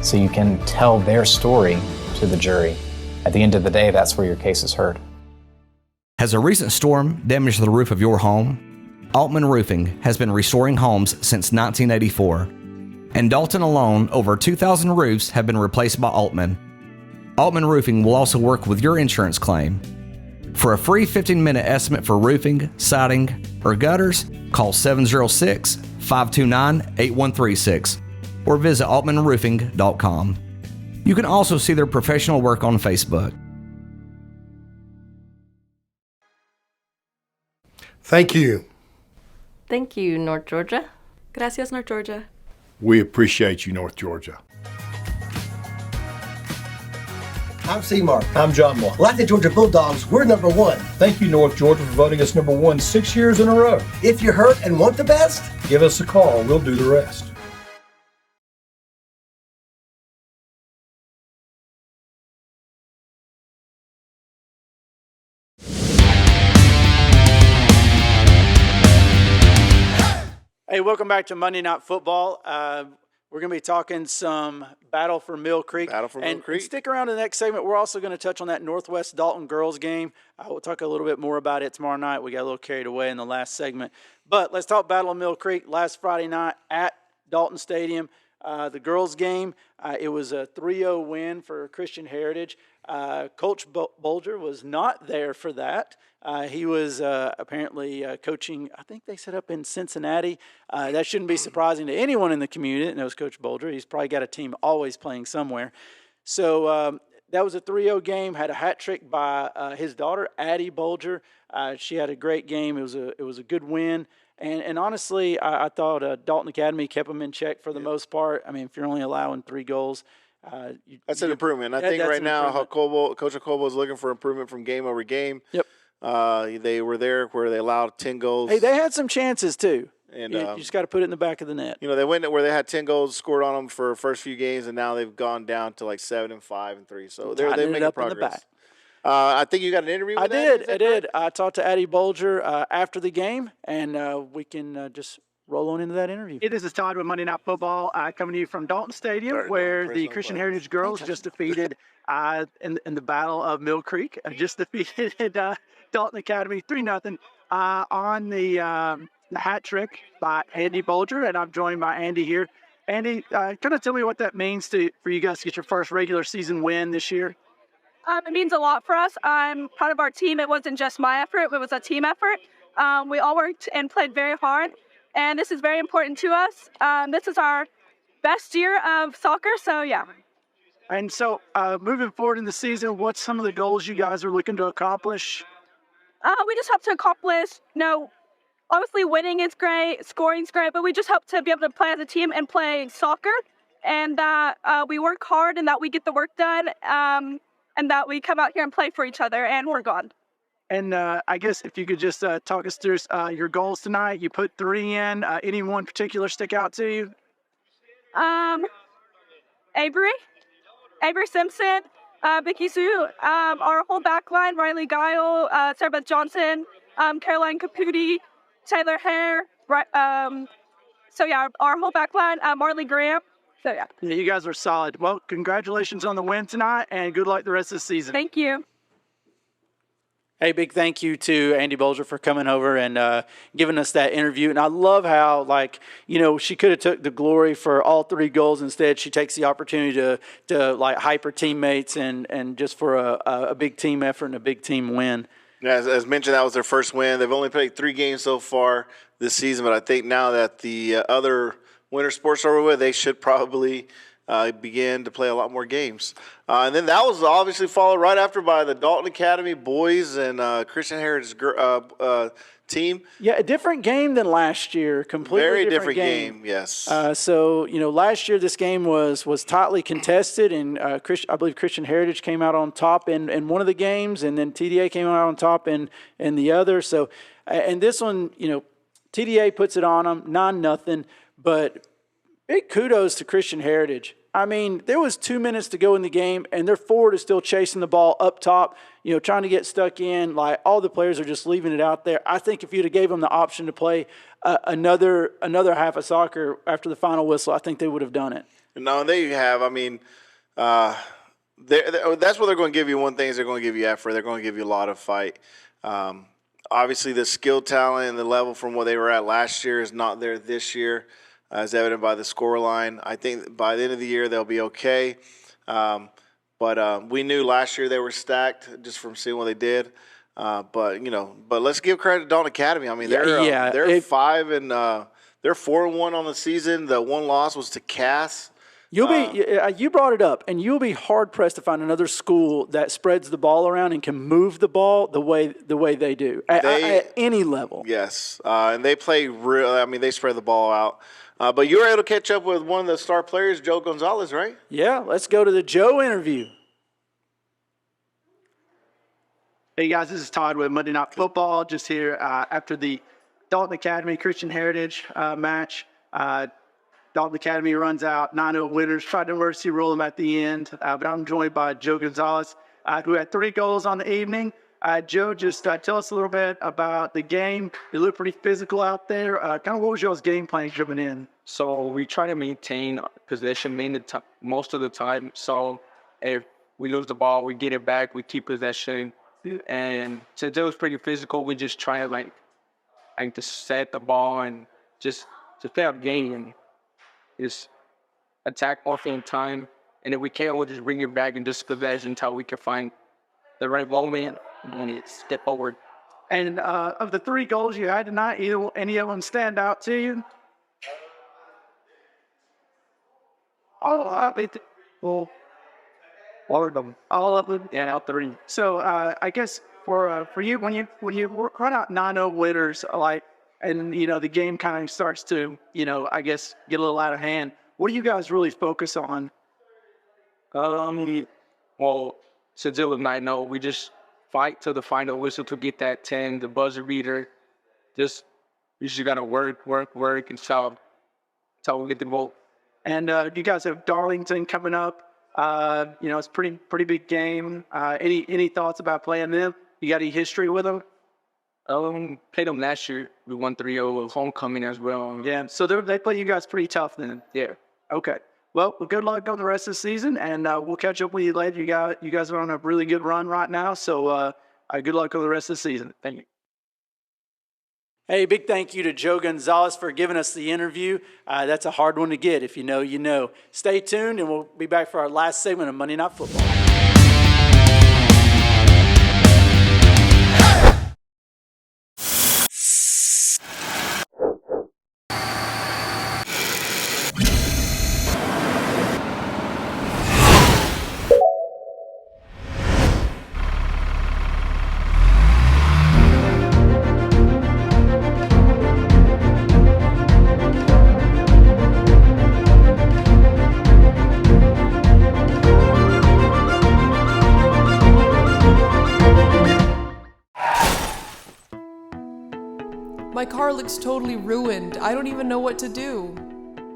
Speaker 12: so you can tell their story to the jury. At the end of the day, that's where your case is heard.
Speaker 13: Has a recent storm damaged the roof of your home? Altman Roofing has been restoring homes since 1984. In Dalton alone, over 2,000 roofs have been replaced by Altman. Altman Roofing will also work with your insurance claim. For a free 15-minute estimate for roofing, siding, or gutters, call 706-529-8136 or visit altmanroofing.com. You can also see their professional work on Facebook.
Speaker 14: Thank you.
Speaker 15: Thank you, North Georgia.
Speaker 17: Gracias, North Georgia.
Speaker 14: We appreciate you, North Georgia.
Speaker 23: I'm C-Mark.
Speaker 16: I'm John Moore.
Speaker 23: Like the Georgia Bulldogs, we're number one.
Speaker 16: Thank you, North Georgia, for voting us number one 6 years in a row.
Speaker 23: If you're hurt and want the best,
Speaker 16: give us a call. We'll do the rest.
Speaker 1: Hey, welcome back to Monday Night Football. We're going to be talking some Battle for Mill Creek. And stick around to the next segment. We're also going to touch on that Northwest Dalton girls game. We'll talk a little bit more about it tomorrow night. We got a little carried away in the last segment. But let's talk Battle of Mill Creek. Last Friday night at Dalton Stadium, the girls game, it was a 3-0 win for Christian Heritage. Coach Bolger was not there for that. He was apparently coaching, I think they set up in Cincinnati. That shouldn't be surprising to anyone in the community that knows Coach Bolger. He's probably got a team always playing somewhere. So that was a 3-0 game, had a hat trick by his daughter, Addie Bolger. She had a great game. It was a good win. And honestly, I thought Dalton Academy kept them in check for the most part. I mean, if you're only allowing 3 goals,
Speaker 2: that's an improvement. I think right now Coach Acobo is looking for improvement from game over game.
Speaker 1: Yep.
Speaker 2: They were there where they allowed 10 goals.
Speaker 1: Hey, they had some chances too.
Speaker 2: And
Speaker 1: you just got to put it in the back of the net.
Speaker 2: They went where they had 10 goals scored on them for first few games, and now they've gone down to like 7 and 5 and 3. So they're making progress. In the back. I think you got an interview with
Speaker 1: I did. I talked to Addie Bolger after the game, and we can just roll on into that interview.
Speaker 11: This is Todd with Monday Night Football, coming to you from Dalton Stadium, where the Christian Heritage girls just defeated in the Battle of Mill Creek, just defeated Dalton Academy 3-0 on the hat trick by Andy Bolger, and I'm joined by Andy here. Andy, kind of tell me what that means for you guys to get your first regular season win this year.
Speaker 18: It means a lot for us. I'm proud of our team. It wasn't just my effort, it was a team effort. We all worked and played very hard, and this is very important to us. This is our best year of soccer, so yeah.
Speaker 11: And so moving forward in the season, what's some of the goals you guys are looking to accomplish?
Speaker 18: We just hope to accomplish, obviously winning is great, scoring is great, but we just hope to be able to play as a team and play soccer, and that we work hard and that we get the work done, and that we come out here and play for each other and work on.
Speaker 11: And I guess if you could just talk us through your goals tonight. You put 3 in. Any one particular stick out to you?
Speaker 18: Avery Simpson, Vicky Sue, our whole back line, Riley Guile, Sarah Beth Johnson, Caroline Caputi, Taylor Hare, so yeah, our whole back line, Marley Graham. So yeah,
Speaker 11: you guys are solid. Well, congratulations on the win tonight, and good luck the rest of the season.
Speaker 18: Thank you.
Speaker 1: Hey, big thank you to Andy Bolger for coming over and giving us that interview. And I love how, she could have took the glory for all 3 goals. Instead, she takes the opportunity to hype her teammates and just for a big team effort and a big team win.
Speaker 2: Yeah, as mentioned, that was their first win. They've only played 3 games so far this season, but I think now that the other winter sports are over with, they should probably begin to play a lot more games. And then that was obviously followed right after by the Dalton Academy boys and Christian Heritage team.
Speaker 1: Yeah, a different game than last year. Completely
Speaker 2: very different game. Yes.
Speaker 1: So last year this game was tightly contested, and I believe Christian Heritage came out on top in one of the games, and then TDA came out on top in the other. So, and this one, TDA puts it on them, 9-0. But big kudos to Christian Heritage. I mean, there was 2 minutes to go in the game, and their forward is still chasing the ball up top, trying to get stuck in. All the players are just leaving it out there. I think if you'd have gave them the option to play another half of soccer after the final whistle, I think they would have done it.
Speaker 2: No, there you have. I mean, that's what they're going to give you. One thing is they're going to give you effort. They're going to give you a lot of fight. Obviously, the skill talent and the level from what they were at last year is not there this year, as evident by the score line. I think by the end of the year they'll be okay. But we knew last year they were stacked just from seeing what they did. But let's give credit to Dalton Academy. I mean, they're 4-1 on the season. The one loss was to Cass.
Speaker 1: You brought it up, and you'll be hard pressed to find another school that spreads the ball around and can move the ball the way they do at any level.
Speaker 2: Yes, and they play they spread the ball out. But you were able to catch up with one of the star players, Joe Gonzalez, right?
Speaker 1: Yeah, let's go to the Joe interview.
Speaker 11: Hey guys, this is Todd with Monday Night Football. Just here after the Dalton Academy Christian Heritage match. Dalton Academy runs out 9-0 winners. Tried to mercy rule them at the end. But I'm joined by Joe Gonzalez, who had 3 goals on the evening. Joe, just tell us a little bit about the game. You look pretty physical out there. Kind of what was y'all's game plan driven in?
Speaker 19: So we try to maintain possession most of the time. So if we lose the ball, we get it back, we keep possession. And since it was pretty physical, we just try to set the ball and just play out the game and just attack off in time. And if we can't, we'll just bring it back and just possession until we can find the right moment and step forward.
Speaker 11: And of the 3 goals you had tonight, any of them stand out to you? All of them. All of them?
Speaker 19: Yeah, all 3.
Speaker 11: So I guess for you, when you run out 9-0 winners, and the game kind of starts to, I guess get a little out of hand, what do you guys really focus on?
Speaker 19: Well, since it was 9-0, we just fight till the final whistle to get that 10, the buzzer beater. Just We just got to work, until we get the vote.
Speaker 11: And you guys have Darlington coming up. It's pretty big game. Any thoughts about playing them? You got any history with them?
Speaker 19: Played them last year. We won 3-0 with homecoming as well.
Speaker 11: Yeah, so they play you guys pretty tough then.
Speaker 19: Yeah.
Speaker 11: Okay. Well, good luck on the rest of the season, and we'll catch up with you later. You guys are on a really good run right now, so good luck on the rest of the season. Thank you. Hey, big thank you to Joe Gonzalez for giving us the interview. That's a hard one to get. If you know, you know. Stay tuned, and we'll be back for our last segment of Monday Night Football.
Speaker 17: My car looks totally ruined. I don't even know what to do.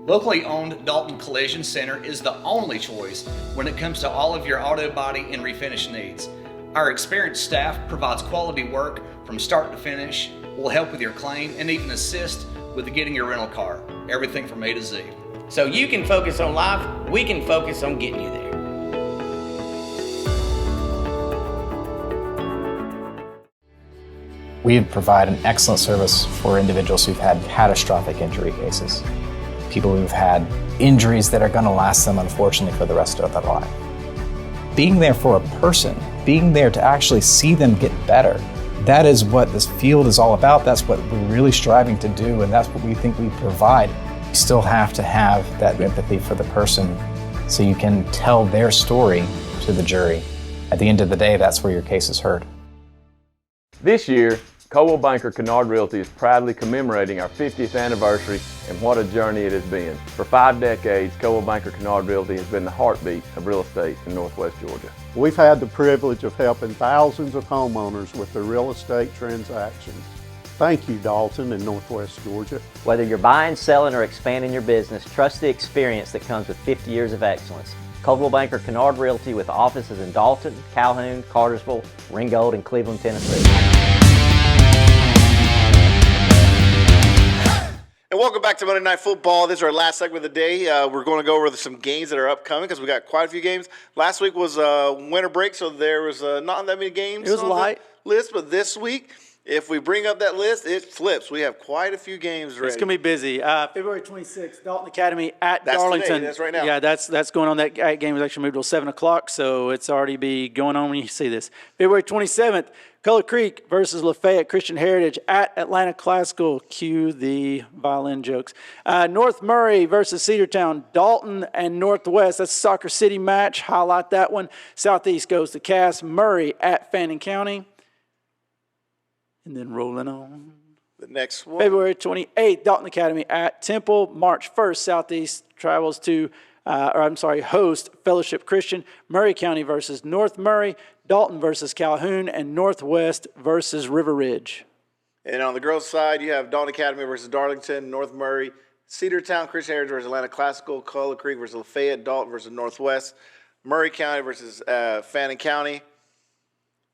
Speaker 13: Locally owned Dalton Collision Center is the only choice when it comes to all of your auto body and refinish needs. Our experienced staff provides quality work from start to finish, will help with your claim, and even assist with getting your rental car. Everything from A to Z.
Speaker 3: So you can focus on life, we can focus on getting you there.
Speaker 12: We provide an excellent service for individuals who've had catastrophic injury cases. People who've had injuries that are going to last them, unfortunately, for the rest of their life. Being there for a person, being there to actually see them get better, that is what this field is all about. That's what we're really striving to do, and that's what we think we provide. You still have to have that empathy for the person so you can tell their story to the jury. At the end of the day, that's where your case is heard.
Speaker 20: This year, Coldwell Banker Kennard Realty is proudly commemorating our 50th anniversary, and what a journey it has been. For 5 decades, Coldwell Banker Kennard Realty has been the heartbeat of real estate in Northwest Georgia.
Speaker 21: We've had the privilege of helping thousands of homeowners with their real estate transactions. Thank you, Dalton and Northwest Georgia.
Speaker 24: Whether you're buying, selling, or expanding your business, trust the experience that comes with 50 years of excellence. Coldwell Banker Kennard Realty with offices in Dalton, Calhoun, Cartersville, Ringgold, and Cleveland, Tennessee.
Speaker 2: And welcome back to Monday Night Football. This is our last segment of the day. We're going to go over some games that are upcoming because we got quite a few games. Last week was winter break, so there was not that many games.
Speaker 1: It was light
Speaker 2: list, but this week, if we bring up that list, it flips. We have quite a few games ready.
Speaker 1: It's going to be busy. February 26th, Dalton Academy at
Speaker 2: That's
Speaker 1: Darlington.
Speaker 2: Today. That's right now.
Speaker 1: Yeah, that's going on. That game was actually moved till 7 o'clock, so it's already be going on when you see this. February 27th, Color Creek versus Lafayette Christian Heritage at Atlanta Classical. Cue the violin jokes. North Murray versus Cedartown. Dalton and Northwest. That's a Soccer City match. Highlight that one. Southeast goes to Cass. Murray at Fannin County. And then rolling on.
Speaker 2: The next one.
Speaker 1: February 28th, Dalton Academy at Temple. March 1st, Southeast travels to, host Fellowship Christian. Murray County versus North Murray. Dalton versus Calhoun. And Northwest versus River Ridge.
Speaker 2: And on the girls' side, you have Dalton Academy versus Darlington, North Murray, Cedartown Christian Heritage versus Atlanta Classical, Color Creek versus Lafayette, Dalton versus Northwest, Murray County versus Fannin County.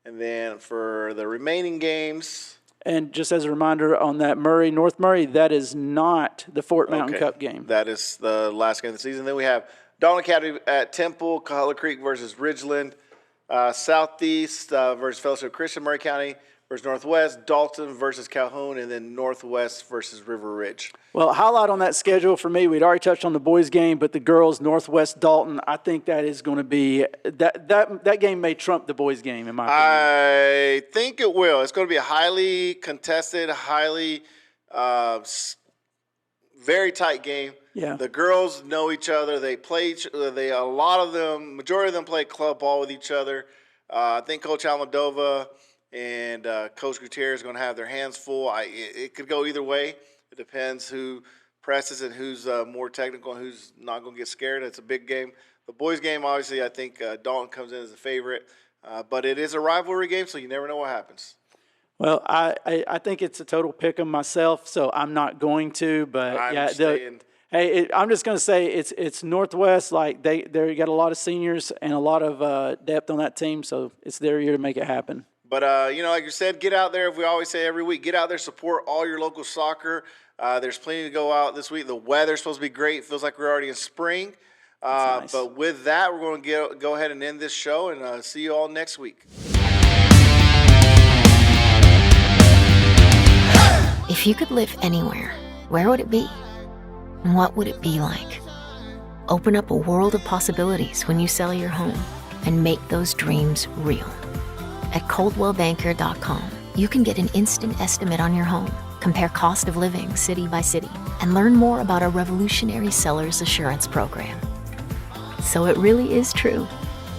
Speaker 2: And then for the remaining games.
Speaker 1: And just as a reminder on that North Murray, that is not the Fort Mountain Cup game.
Speaker 2: That is the last game of the season. Then we have Dalton Academy at Temple, Color Creek versus Ridgeland, Southeast versus Fellowship Christian, Murray County versus Northwest, Dalton versus Calhoun, and then Northwest versus River Ridge.
Speaker 1: Well, highlight on that schedule for me, we'd already touched on the boys' game, but the girls, Northwest Dalton, I think that is going to be that game may trump the boys' game in my opinion.
Speaker 2: I think it will. It's going to be a highly contested, very tight game.
Speaker 1: Yeah.
Speaker 2: The girls know each other. They play. Majority of them play club ball with each other. I think Coach Almodova and Coach Gutierrez are going to have their hands full. It could go either way. It depends who presses and who's more technical and who's not going to get scared. It's a big game. The boys' game, obviously, I think Dalton comes in as a favorite. But it is a rivalry game, so you never know what happens.
Speaker 1: Well, I think it's a total pick 'em myself, so I'm not going to. But I'm just going to say it's Northwest. Like they got a lot of seniors and a lot of depth on that team, so it's their year to make it happen.
Speaker 2: But like you said, get out there. If we always say every week, get out there, support all your local soccer. There's plenty to go out this week. The weather's supposed to be great. Feels like we're already in spring.
Speaker 1: Nice.
Speaker 2: But with that, we're going to go ahead and end this show and see you all next week.
Speaker 5: If you could live anywhere, where would it be? And what would it be like? Open up a world of possibilities when you sell your home and make those dreams real. At ColdwellBanker.com, you can get an instant estimate on your home, compare cost of living city by city, and learn more about our revolutionary seller's assurance program. So it really is true.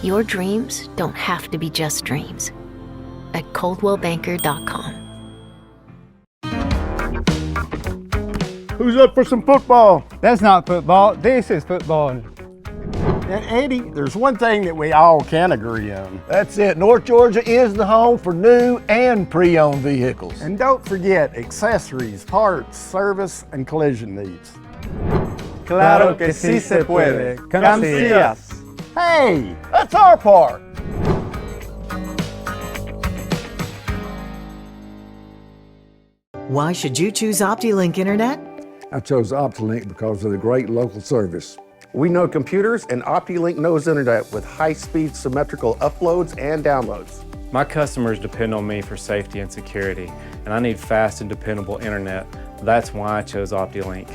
Speaker 5: Your dreams don't have to be just dreams. At ColdwellBanker.com.
Speaker 4: Who's up for some football?
Speaker 7: That's not football. This is football.
Speaker 4: And Eddie, there's one thing that we all can agree on. That's it. North Georgia is the home for new and pre-owned vehicles. And don't forget accessories, parts, service, and collision needs.
Speaker 7: Claro que sí se puede. Come see us.
Speaker 4: Hey, that's our part.
Speaker 6: Why should you choose OptiLink Internet?
Speaker 8: I chose OptiLink because of the great local service.
Speaker 21: We know computers, and OptiLink knows internet with high-speed symmetrical uploads and downloads.
Speaker 22: My customers depend on me for safety and security, and I need fast and dependable internet. That's why I chose OptiLink.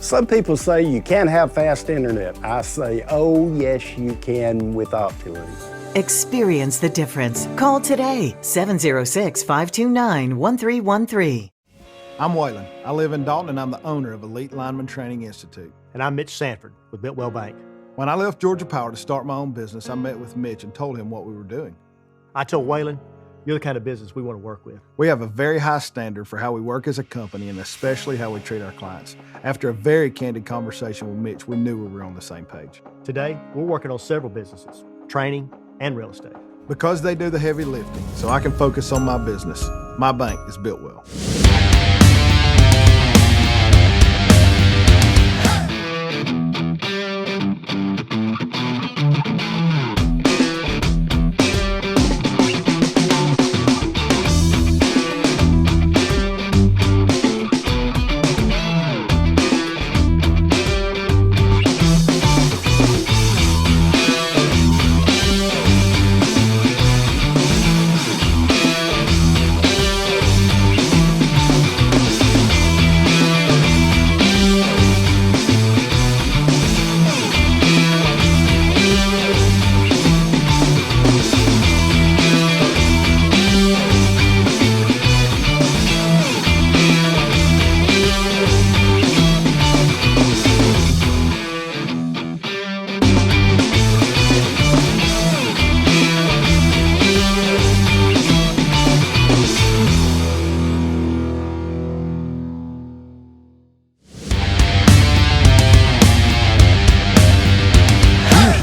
Speaker 4: Some people say you can't have fast internet. I say, oh yes you can with OptiLink.
Speaker 6: Experience the difference. Call today, 706-529-1313.
Speaker 9: I'm Waylon. I live in Dalton, and I'm the owner of Elite Lineman Training Institute.
Speaker 10: And I'm Mitch Sanford with Futbol Bank.
Speaker 9: When I left Georgia Power to start my own business, I met with Mitch and told him what we were doing.
Speaker 10: I told Waylon, you're the kind of business we want to work with.
Speaker 9: We have a very high standard for how we work as a company and especially how we treat our clients. After a very candid conversation with Mitch, we knew we were on the same page.
Speaker 10: Today, we're working on several businesses, training and real estate.
Speaker 9: Because they do the heavy lifting, so I can focus on my business. My bank is built well.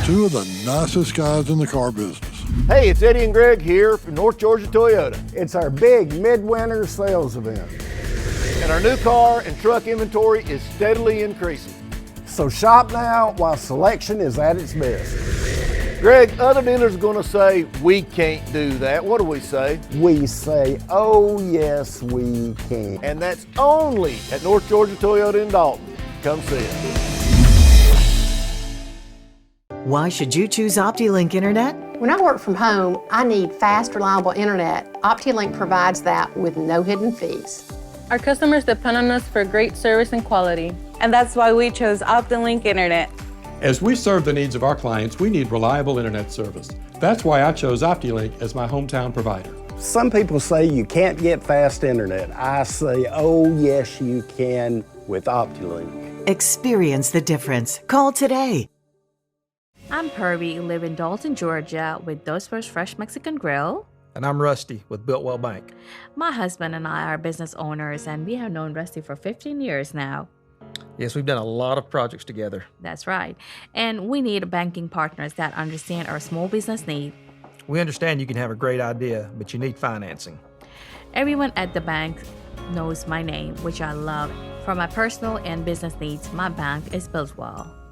Speaker 14: Two of the nicest guys in the car business.
Speaker 4: Hey, it's Eddie and Greg here from North Georgia Toyota. It's our big midwinter sales event.
Speaker 21: And our new car and truck inventory is steadily increasing.
Speaker 4: So shop now while selection is at its best.
Speaker 21: Greg, other dealers are going to say, we can't do that. What do we say?
Speaker 4: We say, oh yes, we can.
Speaker 21: And that's only at North Georgia Toyota in Dalton. Come see us.
Speaker 6: Why should you choose OptiLink Internet?
Speaker 25: When I work from home, I need fast, reliable internet. OptiLink provides that with no hidden fees.
Speaker 15: Our customers depend on us for great service and quality.
Speaker 26: And that's why we chose OptiLink Internet.
Speaker 16: As we serve the needs of our clients, we need reliable internet service. That's why I chose OptiLink as my hometown provider.
Speaker 4: Some people say you can't get fast internet. I say, oh yes you can with OptiLink.
Speaker 6: Experience the difference. Call today.
Speaker 27: I'm Purby, live in Dalton, Georgia with Dos First Fresh Mexican Grill.
Speaker 28: And I'm Rusty with Builtwell Bank.
Speaker 27: My husband and I are business owners, and we have known Rusty for 15 years now.
Speaker 28: Yes, we've done a lot of projects together.
Speaker 27: That's right. And we need banking partners that understand our small business need.
Speaker 28: We understand you can have a great idea, but you need financing.
Speaker 27: Everyone at the bank knows my name, which I love. For my personal and business needs, my bank is built well.